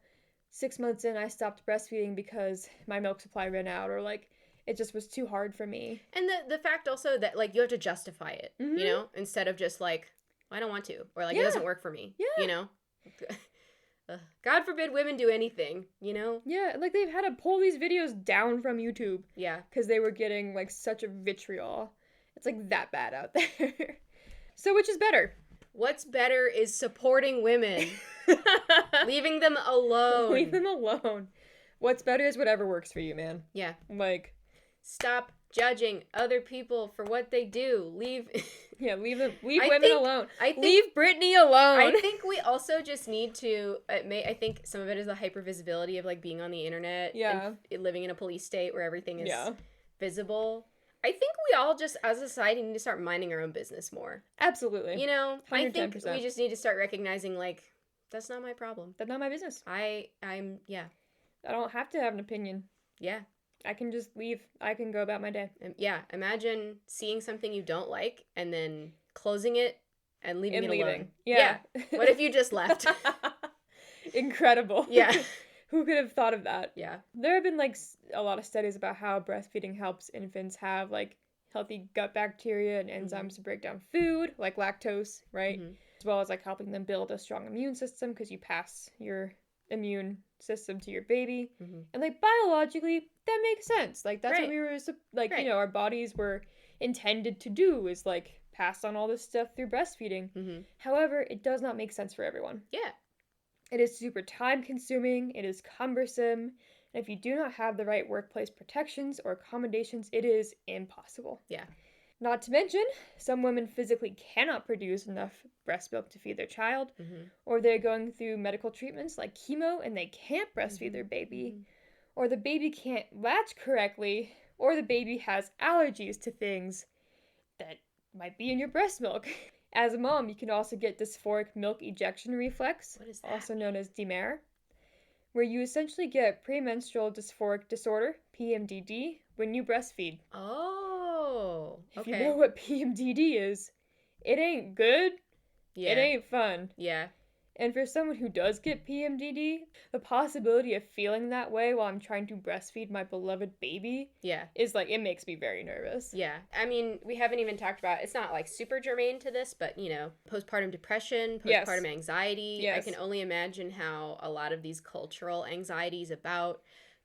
6 months in, I stopped breastfeeding because my milk supply ran out, or like it just was too hard for me. And the fact also that like you have to justify it, you know, instead of just like, I don't want to, or like it doesn't work for me, you know. God forbid women do anything, you know. Yeah, like they've had to pull these videos down from YouTube. Yeah, because they were getting like such a vitriol. It's like that bad out there. So which is better? What's better is supporting women. Leaving them alone. Leave them alone. What's better is whatever works for you, man. Yeah. Like, stop judging other people for what they do. Leave women alone. Leave Brittany alone. I think we also just need to I think some of it is the hypervisibility of like being on the internet and living in a police state where everything is visible. I think we all just, as a society, need to start minding our own business more. Absolutely. You know, 110%. I think we just need to start recognizing, like, that's not my problem. That's not my business. I don't have to have an opinion. Yeah. I can just leave. I can go about my day. Yeah. Imagine seeing something you don't like and then closing it and leaving it alone. Yeah. What if you just left? Incredible. Yeah. Who could have thought of that? Yeah. There have been, like, a lot of studies about how breastfeeding helps infants have, like, healthy gut bacteria and enzymes to break down food, like lactose, right? As well as, like, helping them build a strong immune system because you pass your immune system to your baby. And, like, biologically, that makes sense. Like, that's what we were, like, you know, our bodies were intended to do is, like, pass on all this stuff through breastfeeding. However, it does not make sense for everyone. Yeah. It is super time-consuming, it is cumbersome, and if you do not have the right workplace protections or accommodations, it is impossible. Yeah. Not to mention, some women physically cannot produce enough breast milk to feed their child, or they're going through medical treatments like chemo and they can't breastfeed their baby, or the baby can't latch correctly, or the baby has allergies to things that might be in your breast milk. As a mom, you can also get dysphoric milk ejection reflex, what is that? Also known as DMARE, where you essentially get premenstrual dysphoric disorder, PMDD, when you breastfeed. Oh, okay. If you know what PMDD is, it ain't good. Yeah. It ain't fun. Yeah. And for someone who does get PMDD, the possibility of feeling that way while I'm trying to breastfeed my beloved baby is like, it makes me very nervous. Yeah. I mean, we haven't even talked about, it's not like super germane to this, but you know, postpartum depression, postpartum anxiety. Yes. I can only imagine how a lot of these cultural anxieties about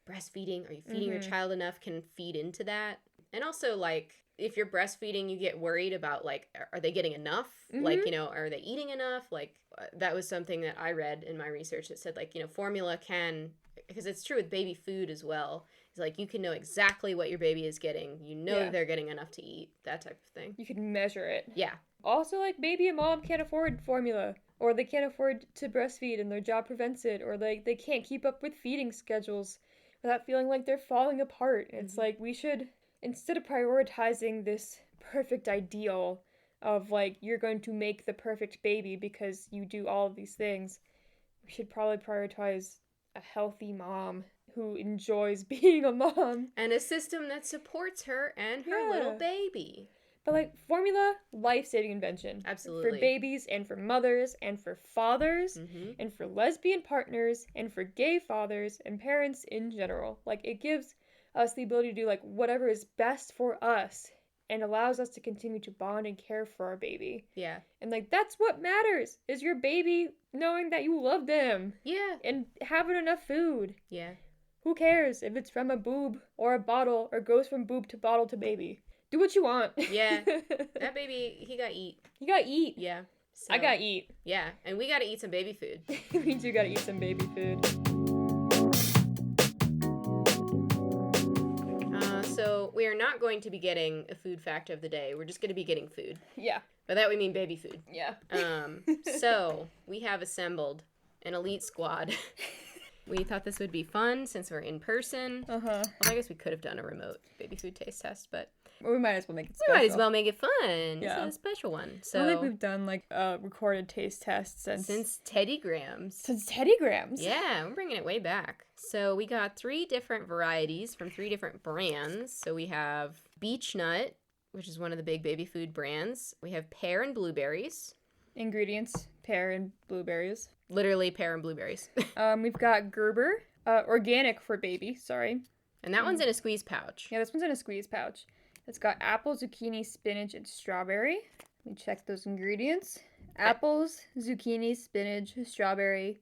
breastfeeding, are you feeding your child enough, can feed into that. And also like, if you're breastfeeding, you get worried about, like, are they getting enough? Like, you know, are they eating enough? Like, that was something that I read in my research that said, like, you know, formula can, because it's true with baby food as well. It's like, you can know exactly what your baby is getting. You know that they're getting enough to eat, that type of thing. You can measure it. Yeah. Also, like, baby and mom can't afford formula, or they can't afford to breastfeed and their job prevents it, or, like, they can't keep up with feeding schedules without feeling like they're falling apart. It's like, we should, instead of prioritizing this perfect ideal of, like, you're going to make the perfect baby because you do all of these things, we should probably prioritize a healthy mom who enjoys being a mom. And a system that supports her and her little baby. But, like, formula, life-saving invention. Absolutely. For babies and for mothers and for fathers and for lesbian partners and for gay fathers and parents in general. Like, it gives us the ability to do, like, whatever is best for us and allows us to continue to bond and care for our baby. Yeah. And, like, that's what matters, is your baby knowing that you love them. Yeah. And having enough food. Yeah. Who cares if it's from a boob or a bottle or goes from boob to bottle to baby? Do what you want. Yeah. That baby, he got eat. You gotta eat. Yeah. So, I gotta eat. Yeah. And we gotta eat some baby food. We do gotta eat some baby food. So we are not going to be getting a food fact of the day. We're just going to be getting food. Yeah. By that we mean baby food. Yeah. So we have assembled an elite squad We thought this would be fun since we're in person. Uh-huh. Well, I guess we could have done a remote baby food taste test, but Well, we might as well make it we special. might as well make it fun. Yeah. It's a special one. I So don't think we've done, like, a recorded taste test since Teddy Grahams. Since Teddy Grahams. Yeah, we're bringing it way back. So we got 3 different varieties from 3 different brands. So we have Beech Nut, which is one of the big baby food brands. We have pear and blueberries. Ingredients, pear and blueberries. Literally pear and blueberries. We've got Gerber, organic for baby, sorry. And that one's in a squeeze pouch. Yeah, this one's in a squeeze pouch. It's got apple, zucchini, spinach, and strawberry. Let me check those ingredients. Apples, zucchini, spinach, strawberry,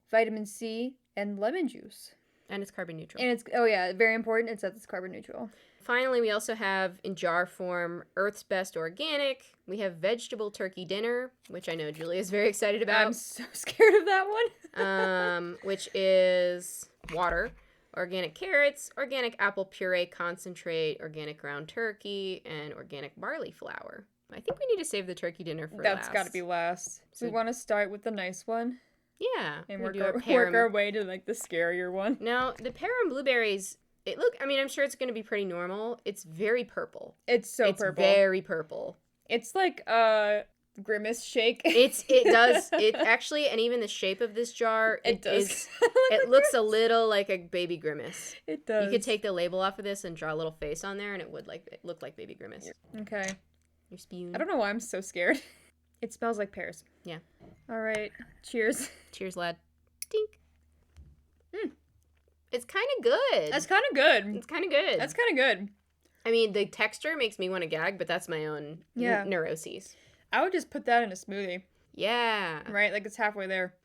vitamin C, and lemon juice. And it's carbon neutral. And it's, oh yeah, very important, it says it's carbon neutral. Finally, we also have, in jar form, Earth's Best Organic. We have Vegetable Turkey Dinner, which I know Julia is very excited about. I'm so scared of that one. Which is water, organic carrots, organic apple puree concentrate, organic ground turkey, and organic barley flour. I think we need to save the turkey dinner for That's last. got to be last. So we want to start with the nice one. Yeah. And we work do our way to, like, the scarier one. Now, the pear and blueberries... I'm sure it's going to be pretty normal. It's very purple. It's purple. It's very purple. It's like Grimace shake. It actually, and even the shape of this jar, it looks a little like a baby Grimace. It does. You could take the label off of this and draw a little face on there, and it would look like baby Grimace. Okay. You're spewing. I don't know why I'm so scared. It smells like pears. Yeah. All right. Cheers. Cheers, lad. Dink. It's kind of good. That's kind of good. It's kind of good. That's kind of good. I mean, the texture makes me want to gag, but that's my own neuroses. I would just put that in a smoothie. Yeah. Right? Like, it's halfway there.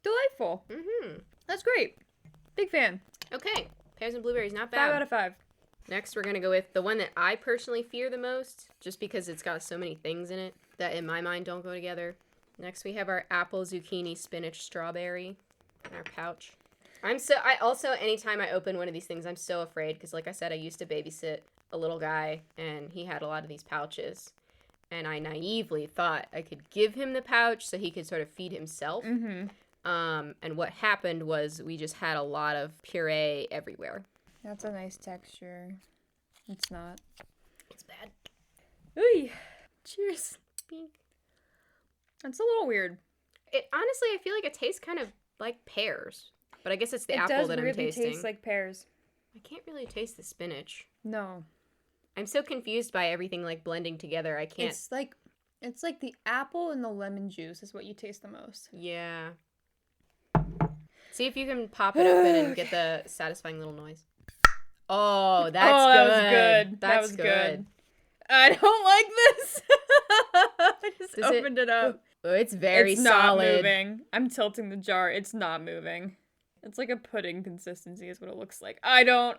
Delightful. Mm-hmm. That's great. Big fan. Okay. Pears and blueberries, not bad. 5 out of 5. Next, we're going to go with the one that I personally fear the most, just because it's got so many things in it that in my mind don't go together. Next, we have our apple, zucchini, spinach, strawberry in our pouch. Anytime I open one of these things, I'm so afraid because, like I said, I used to babysit a little guy, and he had a lot of these pouches. And I naively thought I could give him the pouch so he could sort of feed himself. Mm-hmm. And what happened was we just had a lot of puree everywhere. That's a nice texture. It's not. It's bad. Ooh. Cheers. Pink. That's a little weird. Honestly, I feel like it tastes kind of like pears. But I guess it's the apple that I'm tasting. It does really taste like pears. I can't really taste the spinach. No. I'm so confused by everything, like, blending together. I can't... It's like the apple and the lemon juice is what you taste the most. Yeah. See if you can pop it open and get the satisfying little noise. Oh, that's good. That was good. That was good. I don't like this. I just opened it up. Oh, it's very solid. It's not moving. I'm tilting the jar. It's not moving. It's like a pudding consistency is what it looks like. I don't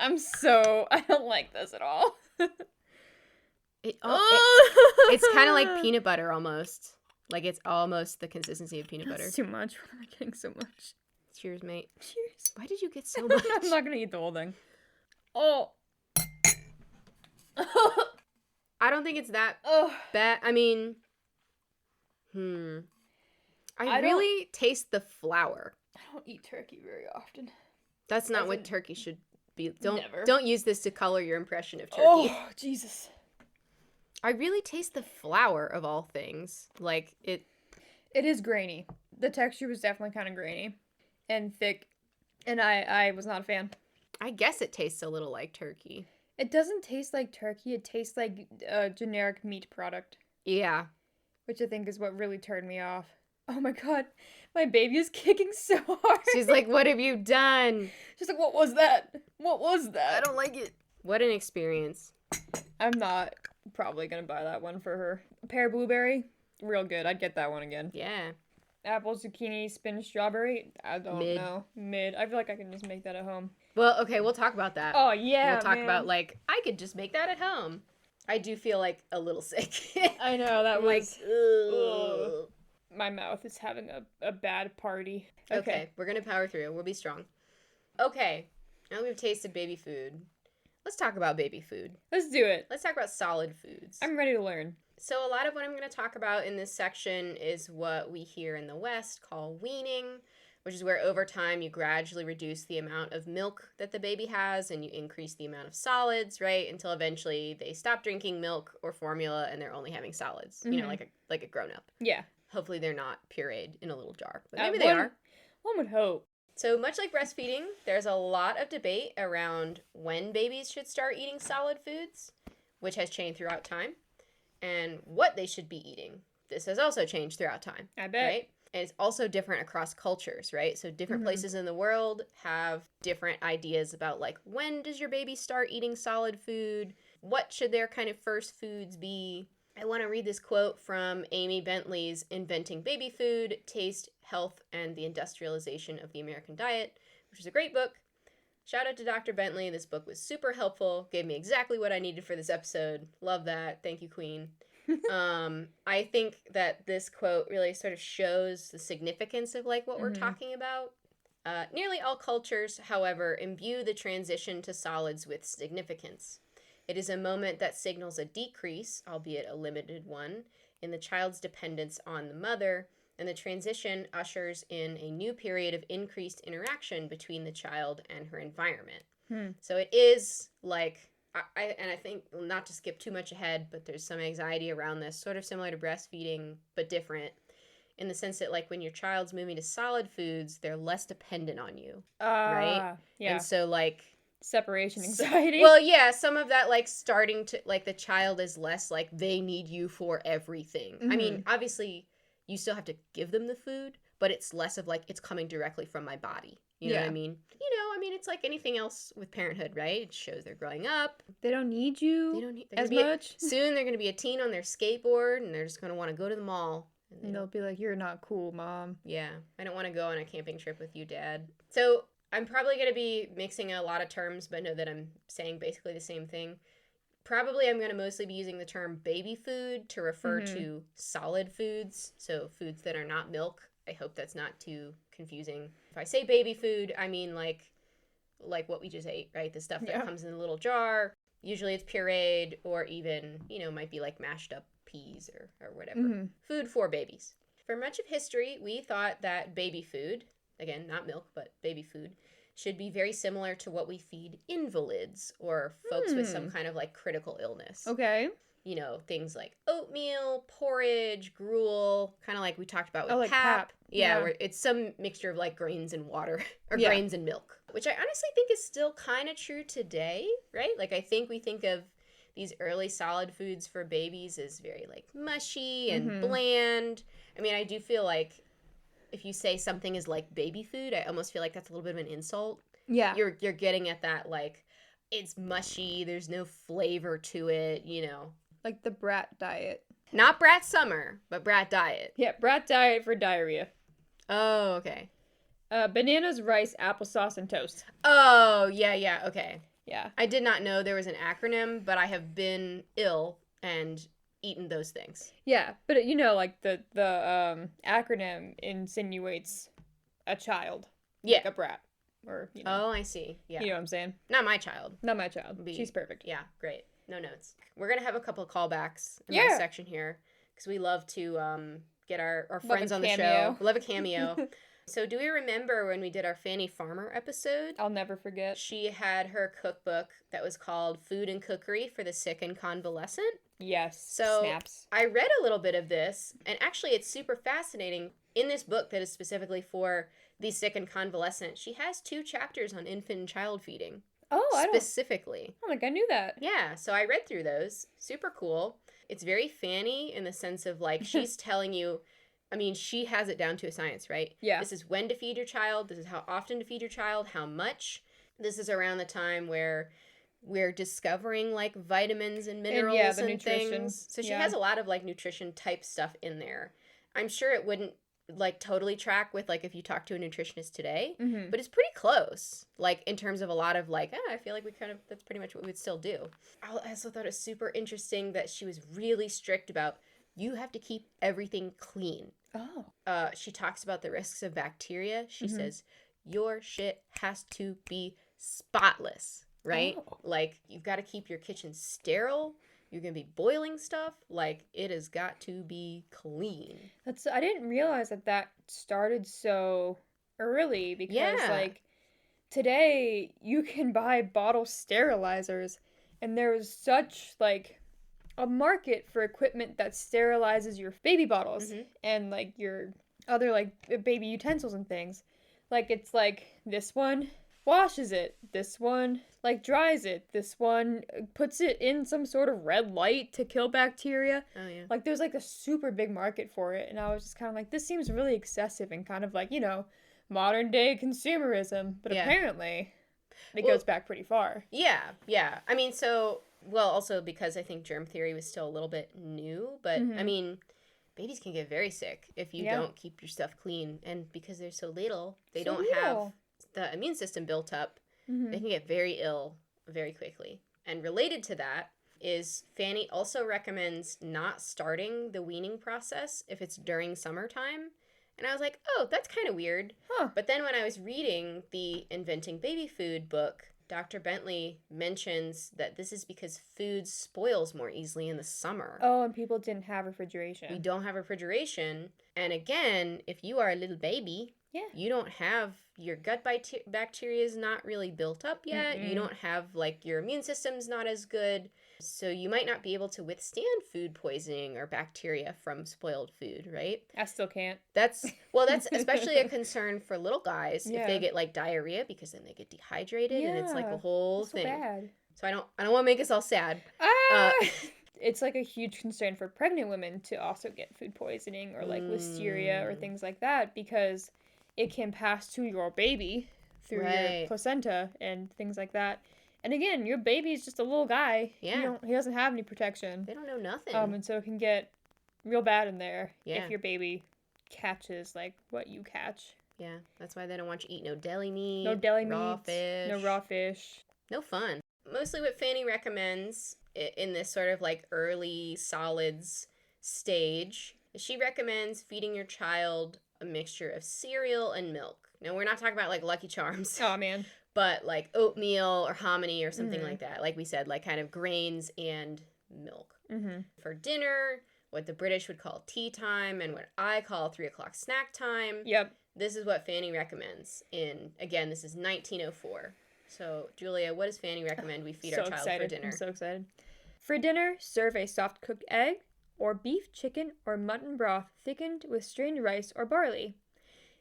like this at all. It's kind of like peanut butter almost. Like it's almost the consistency of peanut butter. That's too much. Why am I getting so much? Cheers, mate. Cheers. Why did you get so much? I'm not going to eat the whole thing. Oh. I don't think it's that bad. I mean, I really taste the flour. I don't eat turkey very often. That's not what turkey should be. Never. Don't use this to color your impression of turkey. Oh, Jesus. I really taste the flour of all things. Like it. It is grainy. The texture was definitely kind of grainy and thick, and I was not a fan. I guess it tastes a little like turkey. It doesn't taste like turkey. It tastes like a generic meat product. Yeah. Which I think is what really turned me off. Oh my god, my baby is kicking so hard. She's like, what have you done? She's like, what was that? What was that? I don't like it. What an experience. I'm not probably going to buy that one for her. Pear blueberry, real good. I'd get that one again. Yeah. Apple, zucchini, spinach, strawberry, I don't know. Mid. I feel like I can just make that at home. Well, okay, we'll talk about that. Oh, yeah, We'll talk about, like, I could just make that at home. I do feel, like, a little sick. I know, that was... Like, ugh. My mouth is having a bad party. Okay, we're going to power through. We'll be strong. Okay, now we've tasted baby food. Let's talk about baby food. Let's do it. Let's talk about solid foods. I'm ready to learn. So a lot of what I'm going to talk about in this section is what we here in the West call weaning, which is where over time you gradually reduce the amount of milk that the baby has and you increase the amount of solids, right? Until eventually they stop drinking milk or formula and they're only having solids, you know, like a grown-up. Yeah. Hopefully they're not pureed in a little jar, but maybe they are. One would hope. So much like breastfeeding, there's a lot of debate around when babies should start eating solid foods, which has changed throughout time, and what they should be eating. This has also changed throughout time. I bet. Right? And it's also different across cultures, right? So different places in the world have different ideas about, like, when does your baby start eating solid food? What should their kind of first foods be? I want to read this quote from Amy Bentley's Inventing Baby Food, Taste, Health, and the Industrialization of the American Diet, which is a great book. Shout out to Dr. Bentley. This book was super helpful. Gave me exactly what I needed for this episode. Love that. Thank you, Queen. I think that this quote really sort of shows the significance of, like, what we're talking about. Nearly all cultures, however, imbue the transition to solids with significance. It is a moment that signals a decrease, albeit a limited one, in the child's dependence on the mother, and the transition ushers in a new period of increased interaction between the child and her environment. So it is, like, I think, not to skip too much ahead, but there's some anxiety around this, sort of similar to breastfeeding, but different, in the sense that, like, when your child's moving to solid foods, they're less dependent on you, right? Yeah. And so, like, separation anxiety. Well, yeah, some of that, like, starting to, like, the child is less, like, they need you for everything. I mean, obviously, you still have to give them the food, but it's less of, like, it's coming directly from my body. You know what I mean? It's like anything else with parenthood, right? It shows they're growing up. They don't need you They don't need as much. Soon they're going to be a teen on their skateboard, and they're just going to want to go to the mall. And they'll be like, you're not cool, Mom. Yeah, I don't want to go on a camping trip with you, Dad. So I'm probably going to be mixing a lot of terms, but know that I'm saying basically the same thing. Probably I'm going to mostly be using the term baby food to refer to solid foods, so foods that are not milk. I hope that's not too confusing. If I say baby food, I mean like what we just ate, right? The stuff that comes in a little jar. Usually it's pureed, or even, might be like mashed up peas or whatever. Food for babies. For much of history, we thought that baby food, again, not milk, but baby food, should be very similar to what we feed invalids or folks with some kind of, like, critical illness. Okay. Things like oatmeal, porridge, gruel, kind of like we talked about with like pap. Yeah, Yeah. where it's some mixture of, like, grains and water, or grains and milk, which I honestly think is still kind of true today, right? Like, I think we think of these early solid foods for babies as very, like, mushy and bland. I mean, I do feel like if you say something is like baby food, I almost feel like that's a little bit of an insult. Yeah. You're getting at that, like, it's mushy, there's no flavor to it, Like the brat diet. Not brat summer, but brat diet. Yeah, brat diet for diarrhea. Oh, okay. Bananas, rice, applesauce, and toast. Oh, yeah, okay. Yeah. I did not know there was an acronym, but I have been ill and eaten those things. Yeah, but like the acronym insinuates a child. Yeah. Like a brat. Or, Oh, I see. Yeah. You know what I'm saying? Not my child. Not my child. She's perfect. Yeah, great. No notes. We're going to have a couple of callbacks in this section here, because we love to get our friends on the show. We love a cameo. So do we remember when we did our Fannie Farmer episode? I'll never forget. She had her cookbook that was called Food and Cookery for the Sick and Convalescent. Yes. So snaps. I read a little bit of this, and actually it's super fascinating. In this book that is specifically for the sick and convalescent, she has 2 chapters on infant and child feeding. Oh, specifically. I don't think I knew that. Yeah, so I read through those. Super cool. It's very Fannie in the sense of, like, she's telling you, I mean, she has it down to a science, right? Yeah. This is when to feed your child. This is how often to feed your child. How much. This is around the time where we're discovering, like, vitamins and minerals the and nutrition. things. So she has a lot of, like, nutrition type stuff in there. I'm sure it wouldn't, like, totally track with, like, if you talk to a nutritionist today, but it's pretty close, like, in terms of a lot of, like, I feel like that's pretty much what we would still do. I also thought it was super interesting that she was really strict about, you have to keep everything clean. Oh. She talks about the risks of bacteria. She says, your shit has to be spotless, right? Oh. Like, you've got to keep your kitchen sterile. You're going to be boiling stuff. Like, it has got to be clean. I didn't realize that started so early because, Yeah. like, today you can buy bottle sterilizers, and there's such, like, a market for equipment that sterilizes your baby bottles and, like, your other, like, baby utensils and things. Like, it's like, this one washes it, this one, like, dries it, this one puts it in some sort of red light to kill bacteria. Oh, yeah. Like, there's, like, a super big market for it, and I was just kind of like, this seems really excessive and kind of like, you know, modern day consumerism, but apparently it goes back pretty far. Yeah. I mean, also because I think germ theory was still a little bit new, but I mean, babies can get very sick if you don't keep your stuff clean, and because they're so little, they don't have the immune system built up. They can get very ill very quickly. And related to that is Fannie also recommends not starting the weaning process if it's during summertime. And I was like, oh, that's kind of weird. Huh. But then when I was reading the Inventing Baby Food book, Dr. Bentley mentions that this is because food spoils more easily in the summer. Oh, and people didn't have refrigeration. We don't have refrigeration. And again, if you are a little baby, you don't have, your gut bacteria is not really built up yet. You don't have, like, your immune system's not as good. So you might not be able to withstand food poisoning or bacteria from spoiled food, right? I still can't. That's especially a concern for little guys if they get, like, diarrhea, because then they get dehydrated and it's like a whole thing. So bad. So I don't want to make us all sad. It's like a huge concern for pregnant women to also get food poisoning or like listeria or things like that, because it can pass to your baby through your placenta and things like that. And again, your baby's just a little guy. Yeah. He doesn't have any protection. They don't know nothing. And so it can get real bad in there if your baby catches, like, what you catch. Yeah, that's why they don't want you to eat no deli meat. No deli raw meat. fish. No raw fish. No fun. Mostly what Fannie recommends in this sort of, like, early solids stage, she recommends feeding your child a mixture of cereal and milk. Now, we're not talking about, like, Lucky Charms. Oh, man. But, like, oatmeal or hominy or something like that. Like we said, like, kind of grains and milk. For dinner, what the British would call tea time and what I call 3 o'clock snack time. Yep. This is what Fannie recommends again, this is 1904. So, Julia, what does Fannie recommend we feed our child for dinner? I'm so excited. For dinner, serve a soft-cooked egg or beef, chicken, or mutton broth thickened with strained rice or barley,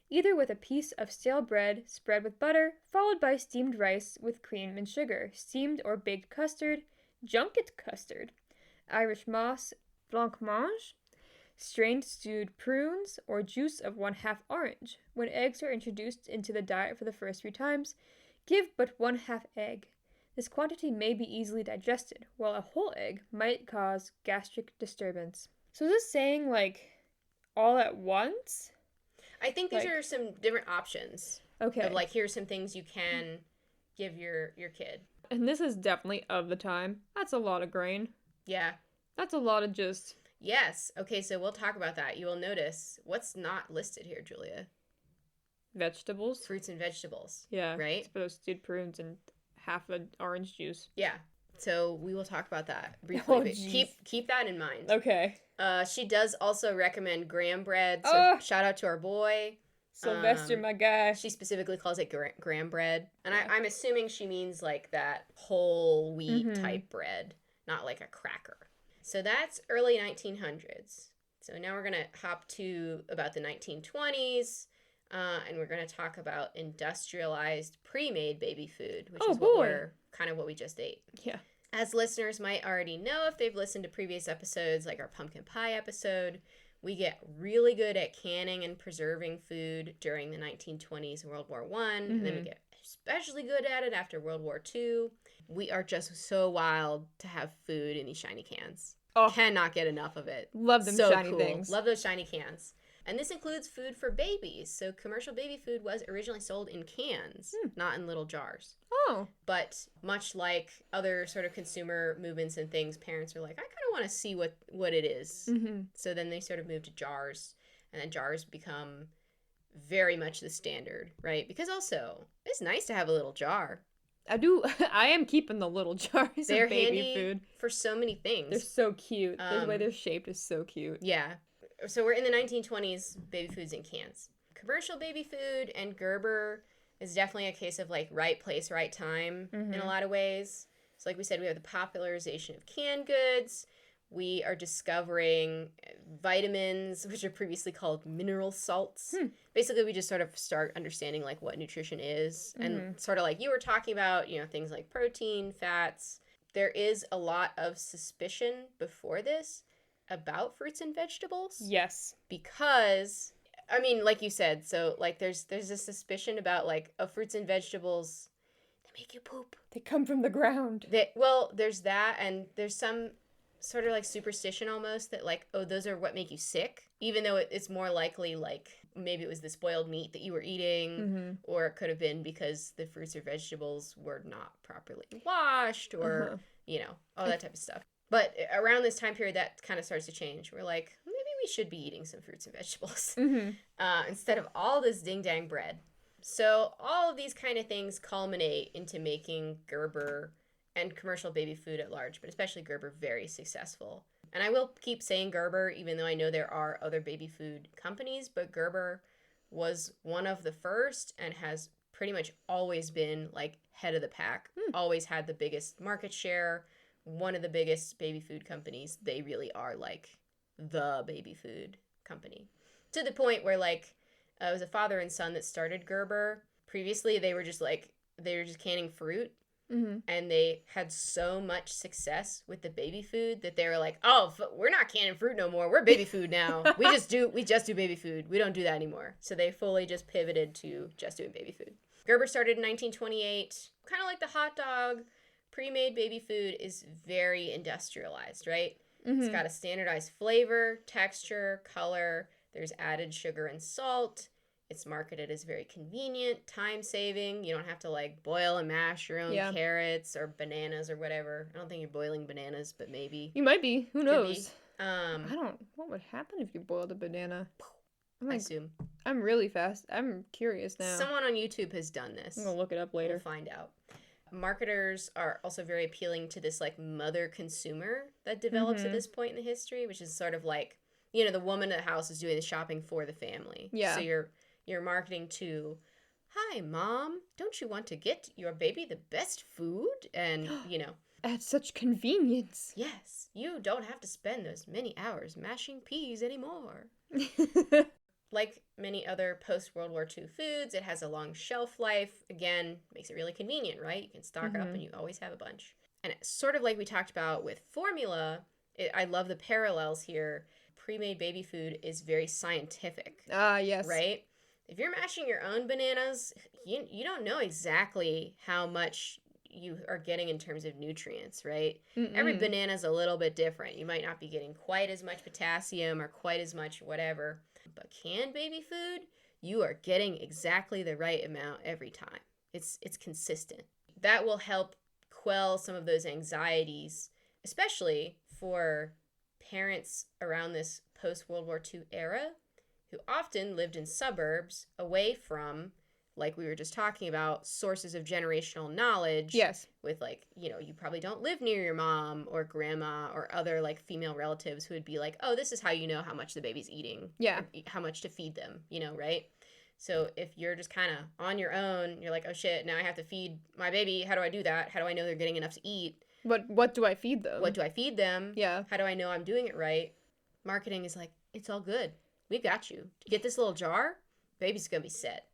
either with a piece of stale bread spread with butter, followed by steamed rice with cream and sugar, steamed or baked custard, junket custard, Irish moss, blancmange, strained stewed prunes, or juice of 1/2 orange. When eggs are introduced into the diet for the first few times, give but 1/2 egg. This quantity may be easily digested, while a whole egg might cause gastric disturbance. So is this saying, like, all at once? I think these are some different options. Okay. Of, like, here's some things you can give your kid. And this is definitely of the time. That's a lot of grain. Yeah. That's a lot of just... Yes. Okay, so we'll talk about that. You will notice what's not listed here, Julia. Vegetables. Fruits and vegetables. Yeah. Right? Those stewed prunes and half an orange juice. Yeah. So we will talk about that briefly. Oh, but keep that in mind. Okay. She does also recommend graham bread. So shout out to our boy. Sylvester, my guy. She specifically calls it graham bread. And I'm assuming she means, like, that whole wheat type bread, not like a cracker. So that's early 1900s. So now we're going to hop to about the 1920s. And we're going to talk about industrialized pre-made baby food, which is what we just ate. Yeah. As listeners might already know, if they've listened to previous episodes, like our pumpkin pie episode, we get really good at canning and preserving food during the 1920s and World War I, and then we get especially good at it after World War II. We are just so wild to have food in these shiny cans. Oh, cannot get enough of it. Love them shiny things. Love those shiny cans. And this includes food for babies. So commercial baby food was originally sold in cans, not in little jars. Oh. But much like other sort of consumer movements and things, parents are like, I kind of want to see what it is. So then they sort of moved to jars, and then jars become very much the standard, right? Because also, it's nice to have a little jar. I do. I am keeping the little jars They're of baby handy food. For so many things. They're so cute. The way they're shaped is so cute. Yeah. So we're in the 1920s, baby food's in cans. commercial baby food, and Gerber is definitely a case of like right place, right time in a lot of ways. So like we said, we have the popularization of canned goods. We are discovering vitamins, which are previously called mineral salts. Basically, we just sort of start understanding like what nutrition is, and sort of like you were talking about, you know, things like protein, fats. There is a lot of suspicion before this about fruits and vegetables. Yes. Because, I mean, like you said, so like there's a suspicion about like, oh, fruits and vegetables, they make you poop. They come from the ground. Well, there's that, and there's some sort of like superstition almost that like, oh, those are what make you sick, even though it's more likely like maybe it was the spoiled meat that you were eating, or it could have been because the fruits or vegetables were not properly washed, or you know, all that type of stuff. But around this time period, that kind of starts to change. We're like, maybe we should be eating some fruits and vegetables instead of all this ding dang bread. So all of these kind of things culminate into making Gerber and commercial baby food at large, but especially Gerber, very successful. And I will keep saying Gerber, even though I know there are other baby food companies, but Gerber was one of the first and has pretty much always been like head of the pack, always had the biggest market share, one of the biggest baby food companies. They really are like the baby food company, to the point where like it was a father and son that started Gerber. Previously, they were just canning fruit. And they had so much success with the baby food that they were like, oh, we're not canning fruit no more. We're baby food now. we just do baby food. We don't do that anymore. So they fully just pivoted to just doing baby food. Gerber started in 1928. Kind of like the hot dog, pre-made baby food is very industrialized, right? It's got a standardized flavor, texture, color. There's added sugar and salt. It's marketed as very convenient, time-saving. You don't have to, like, boil and mash your own carrots or bananas or whatever. I don't think you're boiling bananas, but maybe. You might be. Who knows? Be. What would happen if you boiled a banana? I assume. I'm really fast. I'm curious now. Someone on YouTube has done this. I'm going to look it up later. We'll find out. Marketers are also very appealing to this, like, mother consumer that develops at this point in the history, which is sort of like, you know, the woman at the house is doing the shopping for the family. Yeah. So you're marketing to, hi, Mom, don't you want to get your baby the best food? And, you know. At such convenience. Yes, you don't have to spend those many hours mashing peas anymore. Like many other post-World War II foods, it has a long shelf life. Again, makes it really convenient, right? You can stock up and you always have a bunch. And sort of like we talked about with formula, I love the parallels here. Pre-made baby food is very scientific. Ah, yes. Right? If you're mashing your own bananas, you don't know exactly how much you are getting in terms of nutrients, right? Every banana's a little bit different. You might not be getting quite as much potassium or quite as much whatever. But canned baby food, you are getting exactly the right amount every time. It's consistent. That will help quell some of those anxieties, especially for parents around this post-World War II era who often lived in suburbs away from, like we were just talking about, sources of generational knowledge. Yes. With, like, you know, you probably don't live near your mom or grandma or other, like, female relatives who would be like, oh, this is how you know how much the baby's eating. Yeah. How much to feed them, you know, right? So if you're just kind of on your own, you're like, oh, shit, now I have to feed my baby. How do I do that? How do I know they're getting enough to eat? What do I feed them? What do I feed them? Yeah. How do I know I'm doing it right? Marketing is like, it's all good. We've got you. Get this little jar, baby's going to be set.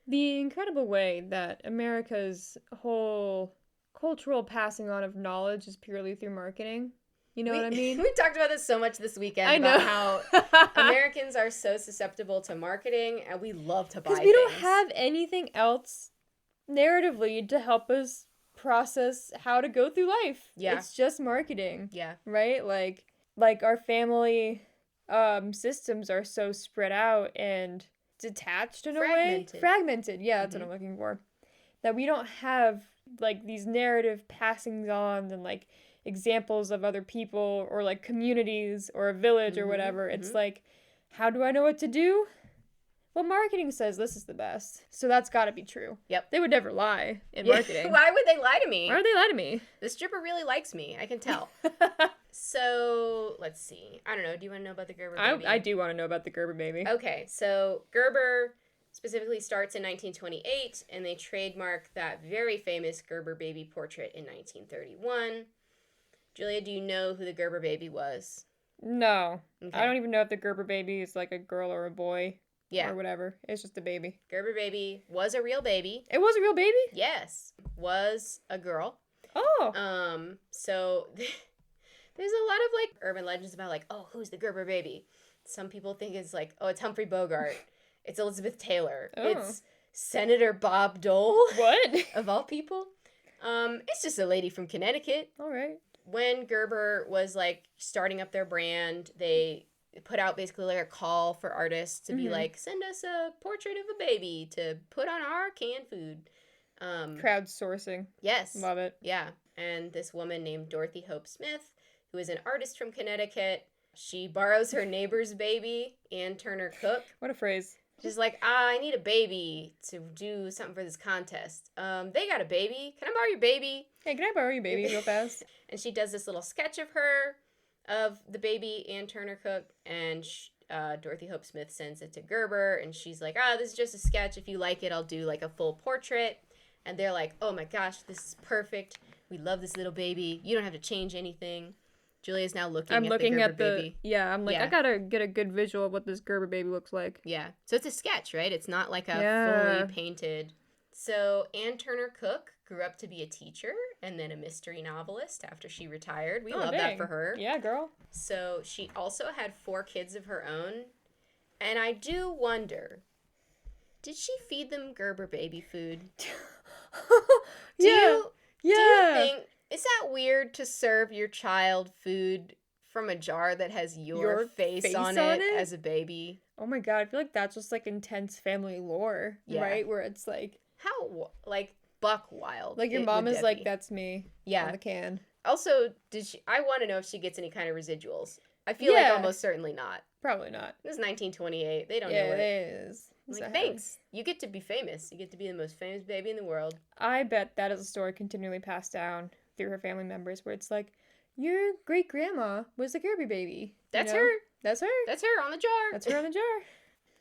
The incredible way that America's whole cultural passing on of knowledge is purely through marketing. You know what I mean? We talked about this so much this weekend. I know. About how Americans are so susceptible to marketing and we love to buy things. Because we don't have anything else narratively to help us process how to go through life. Yeah. It's just marketing. Yeah. Right? Like our family systems are so spread out and detached in a way. Fragmented. Yeah, that's what I'm looking for. That we don't have like these narrative passings on and like examples of other people or like communities or a village or whatever. It's like, how do I know what to do? Well, marketing says this is the best. So that's got to be true. Yep. They would never lie in marketing. Why would they lie to me? Why would they lie to me? The stripper really likes me. I can tell. So, let's see. I don't know. Do you want to know about the Gerber baby? I do want to know about the Gerber baby. Okay. So, Gerber specifically starts in 1928, and they trademark that very famous Gerber baby portrait in 1931. Julia, do you know who the Gerber baby was? No. Okay. I don't even know if the Gerber baby is like a girl or a boy. Yeah. Or whatever. It's just a baby. Gerber baby was a real baby. It was a real baby? Yes. Was a girl. Oh. So there's a lot of like urban legends about like, oh, who's the Gerber baby? Some people think it's like, oh, it's Humphrey Bogart. It's Elizabeth Taylor. Oh. It's Senator Bob Dole. What? Of all people. It's just a lady from Connecticut. All right. When Gerber was like starting up their brand, they put out basically like a call for artists to be like, send us a portrait of a baby to put on our canned food. Crowdsourcing. Yes. Love it. Yeah. And this woman named Dorothy Hope Smith, who is an artist from Connecticut, she borrows her neighbor's baby, Ann Turner Cook. What a phrase. She's like, I need a baby to do something for this contest. They got a baby. Can I borrow your baby? Hey, can I borrow your baby real fast? And she does this little sketch of her, of the baby, Ann Turner Cook, and Dorothy Hope Smith sends it to Gerber, and she's like, this is just a sketch. If you like it, I'll do like a full portrait. And they're like, oh my gosh, this is perfect. We love this little baby. You don't have to change anything. Julia's now looking at the Gerber baby. Yeah, I'm like, I gotta get a good visual of what this Gerber baby looks like. Yeah. So it's a sketch, right? It's not like a fully painted. So Ann Turner Cook grew up to be a teacher and then a mystery novelist after she retired. We love that for her. Yeah, girl. So she also had 4 kids of her own. And I do wonder, did she feed them Gerber baby food? Do you think, is that weird to serve your child food from a jar that has your face on it as a baby? Oh my god, I feel like that's just like intense family lore, right? Where it's like, how, like, buck wild. Like your mom is like, that's me on the can. Also, I want to know if she gets any kind of residuals. I feel like almost certainly not. Probably not. This is 1928. They don't know it is. Like, thanks. You get to be famous. You get to be the most famous baby in the world. I bet that is a story continually passed down through her family members where it's like, your great-grandma was the Gerber baby. That's her. That's her. That's her on the jar. That's her on the jar.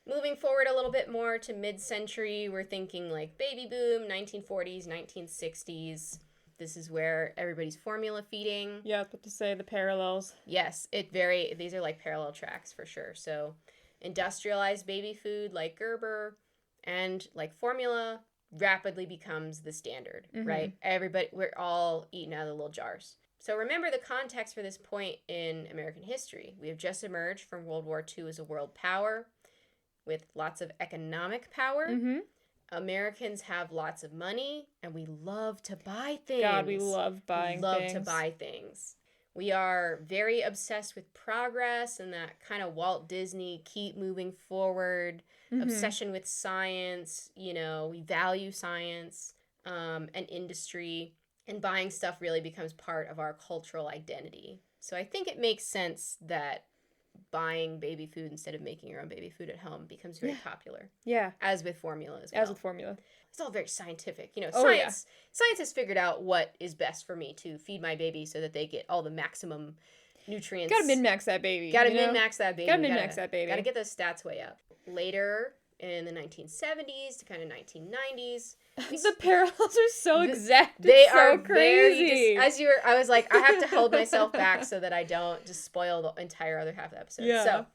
Moving forward a little bit more to mid-century, we're thinking like baby boom, 1940s, 1960s. This is where everybody's formula feeding. Yeah, I was about to say the parallels. Yes, these are like parallel tracks for sure. So industrialized baby food like Gerber and like formula rapidly becomes the standard, right? We're all eating out of the little jars. So remember the context for this point in American history. We have just emerged from World War II as a world power with lots of economic power. Americans have lots of money, and we love to buy things. God, we love buying things. We love to buy things. We are very obsessed with progress and that kind of Walt Disney, keep moving forward, obsession with science. You know, we value science and industry, and buying stuff really becomes part of our cultural identity. So I think it makes sense that buying baby food instead of making your own baby food at home becomes very popular. Yeah. As with formula as well. As with formula. It's all very scientific. You know, science has figured out what is best for me to feed my baby so that they get all the maximum nutrients. Gotta min-max that baby. Gotta min-max that baby. Gotta get those stats way up. Later, in the 1970s to kind of 1990s. The parallels are so exact. They it's are so crazy. I was like, I have to hold myself back so that I don't just spoil the entire other half of the episode. Yeah. So,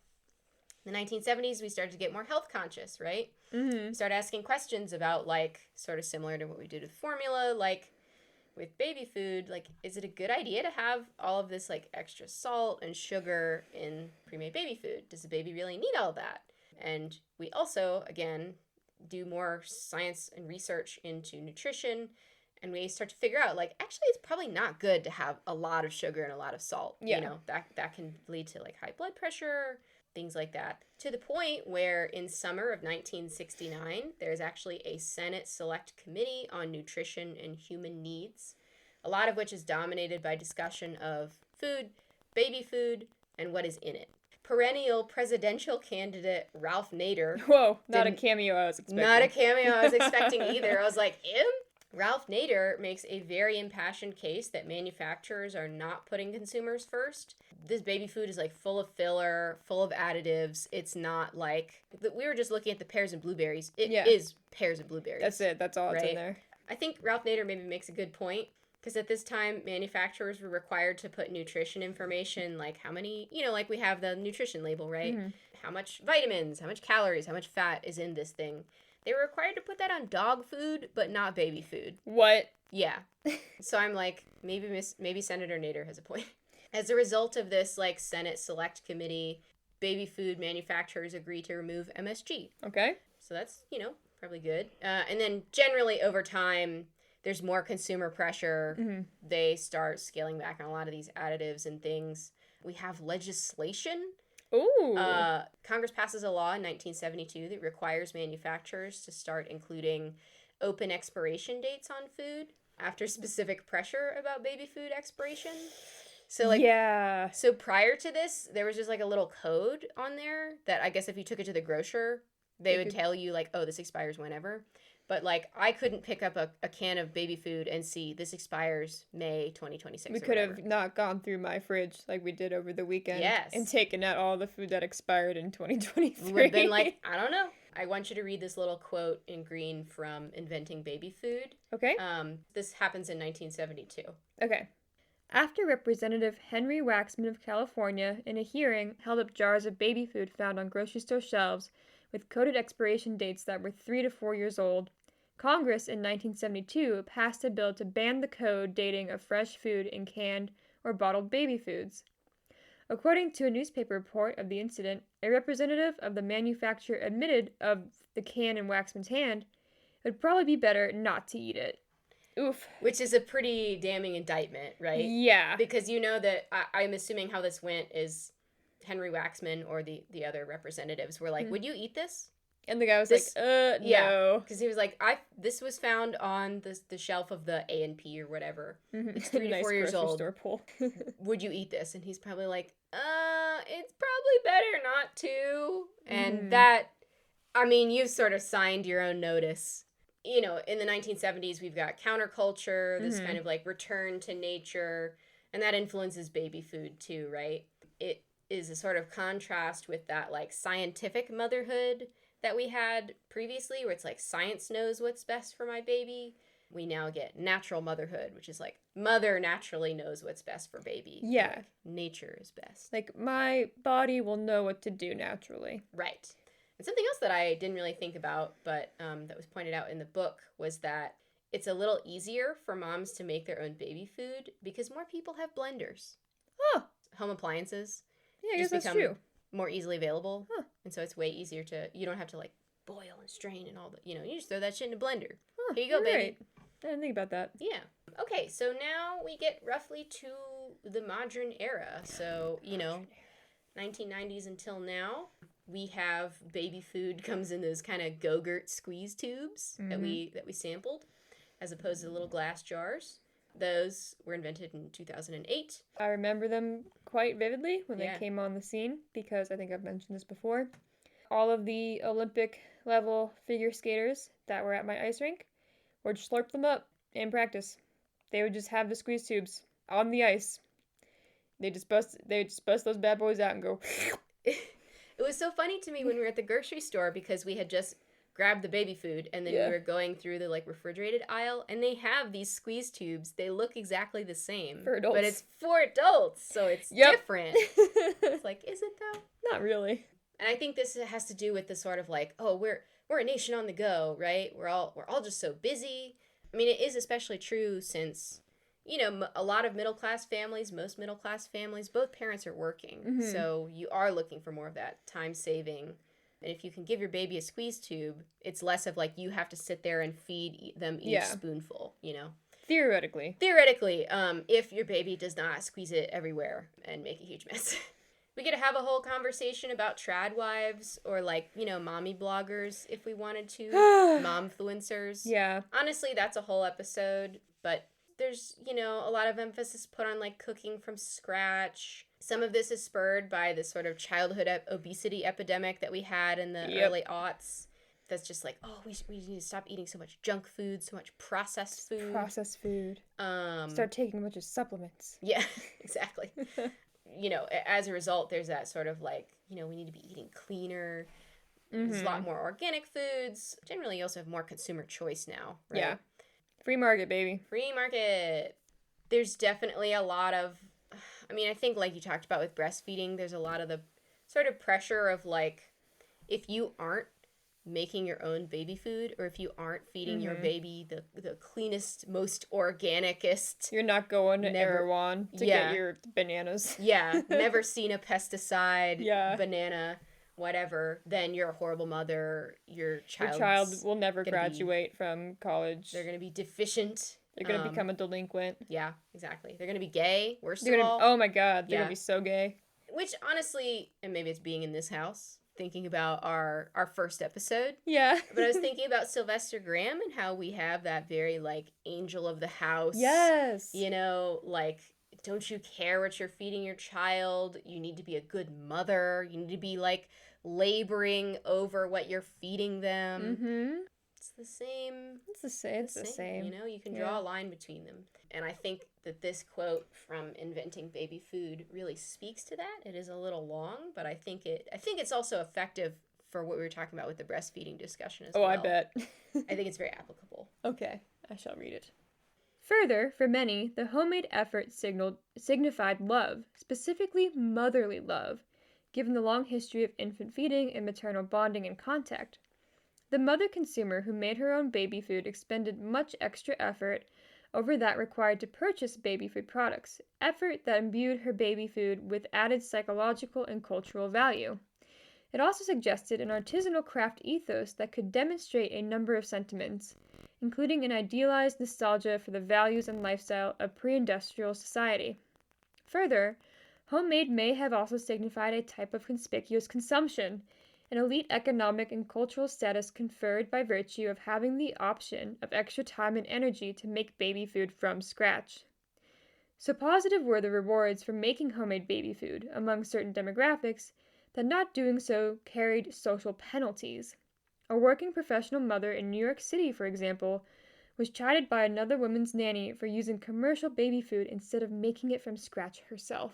in the 1970s, we started to get more health conscious, right? We started asking questions about, like, sort of similar to what we did with formula, like, with baby food, like, is it a good idea to have all of this, like, extra salt and sugar in pre-made baby food? Does the baby really need all of that? And we also, again, do more science and research into nutrition, and we start to figure out, like, actually, it's probably not good to have a lot of sugar and a lot of salt. Yeah. You know, that can lead to, like, high blood pressure, things like that. To the point where in summer of 1969, there's actually a Senate Select Committee on Nutrition and Human Needs, a lot of which is dominated by discussion of food, baby food, and what is in it. Perennial presidential candidate Ralph Nader. Whoa, not a cameo I was expecting. Not a cameo I was expecting either. I was like, him? Ralph Nader makes a very impassioned case that manufacturers are not putting consumers first. This baby food is like full of filler, full of additives. It's not like, we were just looking at the pears and blueberries. It is pears and blueberries. That's it. That's all that's in there. I think Ralph Nader maybe makes a good point, because at this time, manufacturers were required to put nutrition information, like how many, like we have the nutrition label, right? Mm-hmm. How much vitamins, how much calories, how much fat is in this thing. They were required to put that on dog food, but not baby food. What? Yeah. So I'm like, maybe Senator Nader has a point. As a result of this, like, Senate Select Committee, baby food manufacturers agree to remove MSG. Okay. So that's, probably good. And then generally over time, there's more consumer pressure. Mm-hmm. They start scaling back on a lot of these additives and things. We have legislation. Ooh. Congress passes a law in 1972 that requires manufacturers to start including open expiration dates on food after specific pressure about baby food expiration. So, So prior to this, there was just, like, a little code on there that I guess if you took it to the grocer, they would tell you, like, oh, this expires whenever. But, like, I couldn't pick up a can of baby food and see this expires May 2026. We could have not gone through my fridge like we did over the weekend. Yes. And taken out all the food that expired in 2023. Would have been like, I don't know. I want you to read this little quote in green from Inventing Baby Food. Okay. This happens in 1972. Okay. After Representative Henry Waxman of California, in a hearing, held up jars of baby food found on grocery store shelves with coded expiration dates that were 3 to 4 years old, Congress in 1972 passed a bill to ban the code dating of fresh food in canned or bottled baby foods. According to a newspaper report of the incident, a representative of the manufacturer admitted of the can in Waxman's hand, it would probably be better not to eat it. Oof. Which is a pretty damning indictment, right? Yeah. Because that I'm assuming how this went is Henry Waxman or the other representatives were like, would you eat this? And the guy was no. Because he was like, this was found on the shelf of the A&P or whatever. Mm-hmm. It's 3 to 4 years old. Store pull. Would you eat this? And he's probably like, it's probably better not to. And that, you've sort of signed your own notice. In the 1970s, we've got counterculture, this kind of like return to nature, and that influences baby food too, right? It is a sort of contrast with that like scientific motherhood that we had previously, where it's like science knows what's best for my baby. We now get natural motherhood, which is like mother naturally knows what's best for baby. Yeah. Like, nature is best. Like my body will know what to do naturally. Right. And something else that I didn't really think about, but that was pointed out in the book, was that it's a little easier for moms to make their own baby food because more people have blenders. Oh. Home appliances. Yeah, I guess that's true. More easily available. Huh. And so it's way easier you don't have to like boil and strain and all that. You just throw that shit in a blender. Huh, here you go, baby. Right. I didn't think about that. Yeah. Okay, so now we get roughly to the modern era. So, 1990s until now. We have baby food comes in those kind of Go-Gurt squeeze tubes that we sampled, as opposed to little glass jars. Those were invented in 2008. I remember them quite vividly when they came on the scene, because I think I've mentioned this before. All of the Olympic level figure skaters that were at my ice rink would slurp them up in practice. They would just have the squeeze tubes on the ice. They would just bust those bad boys out and go. It was so funny to me when we were at the grocery store, because we had just grabbed the baby food and then we were going through the like refrigerated aisle, and they have these squeeze tubes. They look exactly the same. For adults. But it's for adults, so it's different. It's like, is it though? Not really. And I think this has to do with the sort of like, oh, we're a nation on the go, right? We're all just so busy. It is especially true since, a lot of most middle class families, both parents are working. Mm-hmm. So you are looking for more of that time saving. And if you can give your baby a squeeze tube, it's less of like you have to sit there and feed them each spoonful, Theoretically, if your baby does not squeeze it everywhere and make a huge mess. We could have a whole conversation about trad wives or like, mommy bloggers if we wanted to. Momfluencers. Yeah. Honestly, that's a whole episode, but there's, a lot of emphasis put on like cooking from scratch. Some of this is spurred by the sort of childhood obesity epidemic that we had in the early aughts. that's just like, oh, we need to stop eating so much junk food, so much processed food. Processed food. Start taking a bunch of supplements. Yeah, exactly. As a result, there's that sort of like, we need to be eating cleaner. There's a lot more organic foods. Generally, you also have more consumer choice now, right? Yeah. Free market, baby. Free market. There's definitely a lot of, I think like you talked about with breastfeeding, there's a lot of the sort of pressure of like, if you aren't making your own baby food, or if you aren't feeding your baby the cleanest, most organicest. You're not going to Erewhon to get your bananas. Yeah, never seen a pesticide, banana, whatever, then you're a horrible mother. Your child will never graduate from college. They're going to be deficient. They're going to become a delinquent. Yeah, exactly. They're going to be gay, worst of all. Oh my God, they're going to be so gay. Which honestly, and maybe it's being in this house, thinking about our first episode. Yeah. But I was thinking about Sylvester Graham and how we have that very, like, angel of the house. Yes. Like, don't you care what you're feeding your child? You need to be a good mother. You need to be, like, laboring over what you're feeding them. Mm-hmm. It's the same. It's the same. You can draw a line between them. And I think that this quote from Inventing Baby Food really speaks to that. It is a little long, but I think it's also effective for what we were talking about with the breastfeeding discussion as well. Oh, I bet. I think it's very applicable. Okay, I shall read it. Further, for many, the homemade effort signified love, specifically motherly love, given the long history of infant feeding and maternal bonding and contact. The mother consumer who made her own baby food expended much extra effort over that required to purchase baby food products, effort that imbued her baby food with added psychological and cultural value. It also suggested an artisanal craft ethos that could demonstrate a number of sentiments, including an idealized nostalgia for the values and lifestyle of pre-industrial society. Further, homemade may have also signified a type of conspicuous consumption, an elite economic and cultural status conferred by virtue of having the option of extra time and energy to make baby food from scratch. So positive were the rewards for making homemade baby food among certain demographics that not doing so carried social penalties. A working professional mother in New York City, for example, was chided by another woman's nanny for using commercial baby food instead of making it from scratch herself.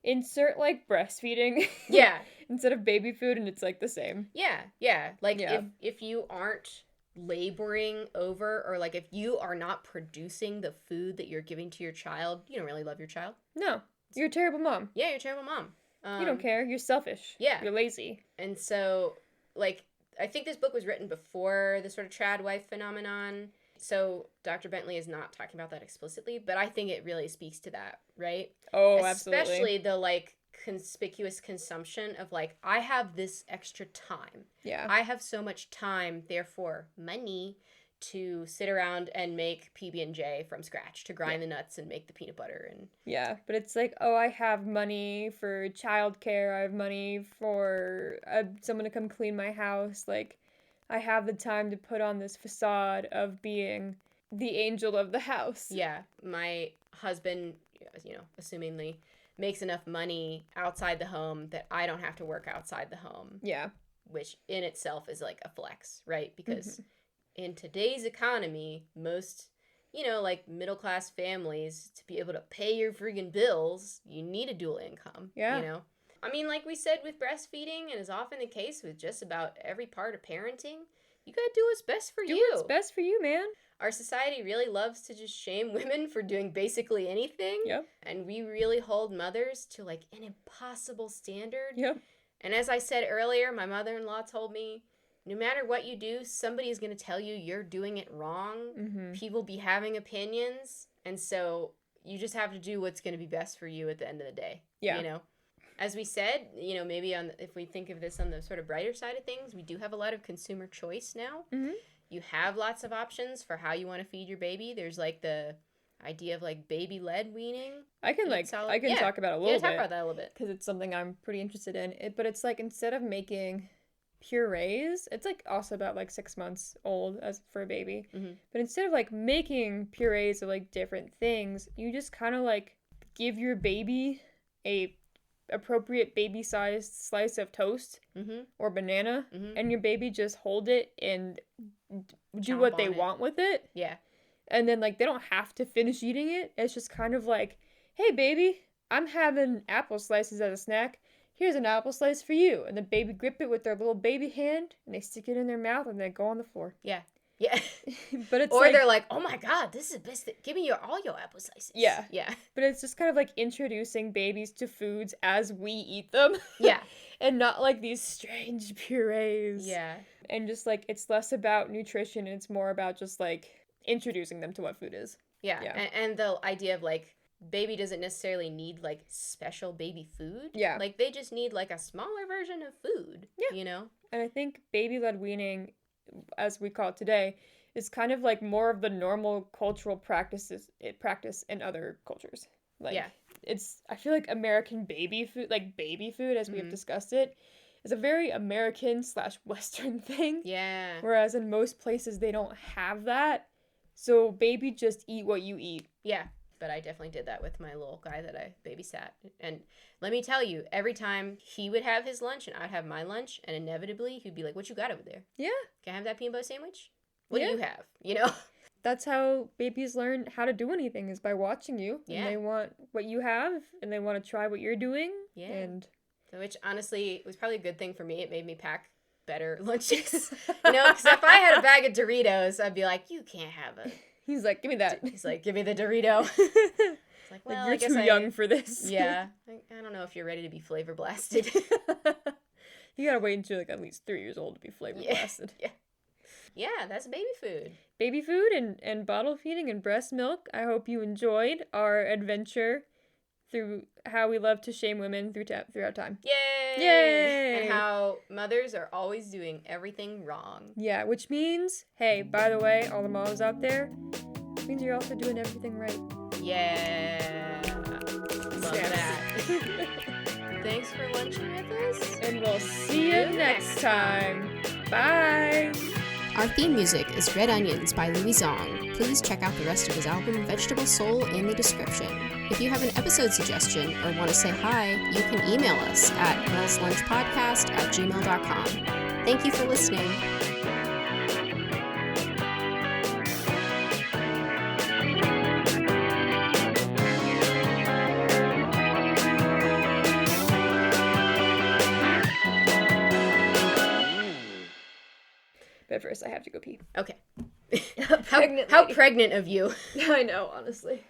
Insert, like, breastfeeding. Yeah. Instead of baby food, and it's, like, the same. Yeah. Like, if you aren't laboring over, or, like, if you are not producing the food that you're giving to your child, you don't really love your child. No. You're a terrible mom. Yeah, you're a terrible mom. You don't care. You're selfish. Yeah. You're lazy. And so, like, I think this book was written before the sort of trad wife phenomenon. So Dr. Bentley is not talking about that explicitly, but I think it really speaks to that, right? Oh, absolutely. Especially the, like, conspicuous consumption of, like, I have this extra time. Yeah. I have so much time, therefore money, to sit around and make PB&J from scratch, to grind the nuts and make the peanut butter. And yeah, but it's like, oh, I have money for childcare. I have money for someone to come clean my house. Like, I have the time to put on this facade of being the angel of the house. Yeah, my husband, assumingly, makes enough money outside the home that I don't have to work outside the home. Yeah. Which in itself is like a flex, right? Because in today's economy, most, like middle-class families, to be able to pay your friggin' bills, you need a dual income. Yeah. I mean, like we said with breastfeeding, and is often the case with just about every part of parenting, you gotta do what's best for you. Do what's best for you, man. Our society really loves to just shame women for doing basically anything. Yep. And we really hold mothers to, like, an impossible standard. Yep. And as I said earlier, my mother-in-law told me, no matter what you do, somebody is going to tell you you're doing it wrong. Mm-hmm. People be having opinions. And so you just have to do what's going to be best for you at the end of the day. Yeah. As we said, maybe if we think of this on the sort of brighter side of things, we do have a lot of consumer choice now. Mm-hmm. You have lots of options for how you want to feed your baby. There's, like, the idea of, like, baby-led weaning. I can talk about it a little bit. Talk about that a little bit. Because it's something I'm pretty interested in. But it's, like, instead of making purees, it's, like, also about, like, 6 months old as for a baby. Mm-hmm. But instead of, like, making purees of, like, different things, you just kind of, like, give your baby a appropriate baby-sized slice of toast or banana, and your baby just hold it and do Chomp what they on it. want with it. Yeah. And then, like, they don't have to finish eating it. It's just kind of like, hey, baby, I'm having apple slices as a snack. Here's an apple slice for you. And the baby grip it with their little baby hand, and they stick it in their mouth, and they go on the floor. Yeah. Yeah. But it's or like, they're like, oh my God, this is the best. Give me all your apple slices. Yeah. Yeah. But it's just kind of like introducing babies to foods as we eat them. Yeah. And not like these strange purees. Yeah. And just like, it's less about nutrition, and it's more about just like introducing them to what food is. Yeah. Yeah. And the idea of like, baby doesn't necessarily need like special baby food. Yeah. Like they just need like a smaller version of food. Yeah. You know? And I think baby-led weaning, as we call it today, is kind of like more of the normal cultural practice in other cultures. Like, yeah. I feel like American baby food, as we have discussed it, is a very American/Western thing. Yeah. Whereas in most places they don't have that. So baby, just eat what you eat. Yeah. But I definitely did that with my little guy that I babysat. And let me tell you, every time he would have his lunch and I'd have my lunch, and inevitably he'd be like, what you got over there? Yeah. Can I have that peanut butter sandwich? What do you have? You know? That's how babies learn how to do anything, is by watching you. Yeah. And they want what you have, and they want to try what you're doing. Yeah. And which honestly was probably a good thing for me. It made me pack better lunches. You know, because if I had a bag of Doritos, I'd be like, you can't have it. He's like, give me that. He's like, give me the Dorito. It's like, well, you're too young for this. Yeah. I don't know if you're ready to be flavor blasted. You gotta wait until you're like at least 3 years old to be flavor blasted. Yeah. Yeah, that's baby food. Baby food and bottle feeding and breast milk. I hope you enjoyed our adventure through how we love to shame women throughout time. Yay! Yay! And how mothers are always doing everything wrong. Yeah, which means, hey, by the way, all the moms out there, it means you're also doing everything right. Yeah. Love that. Thanks for lunching with us. And we'll see you next time. Bye! Our theme music is Red Onions by Louis Zong. Please check out the rest of his album Vegetable Soul in the description. If you have an episode suggestion or want to say hi, you can email us at girlslunchpodcast@gmail.com. Thank you for listening. But first, I have to go pee. Okay. Pregnant how lady. pregnant of you. I know, honestly.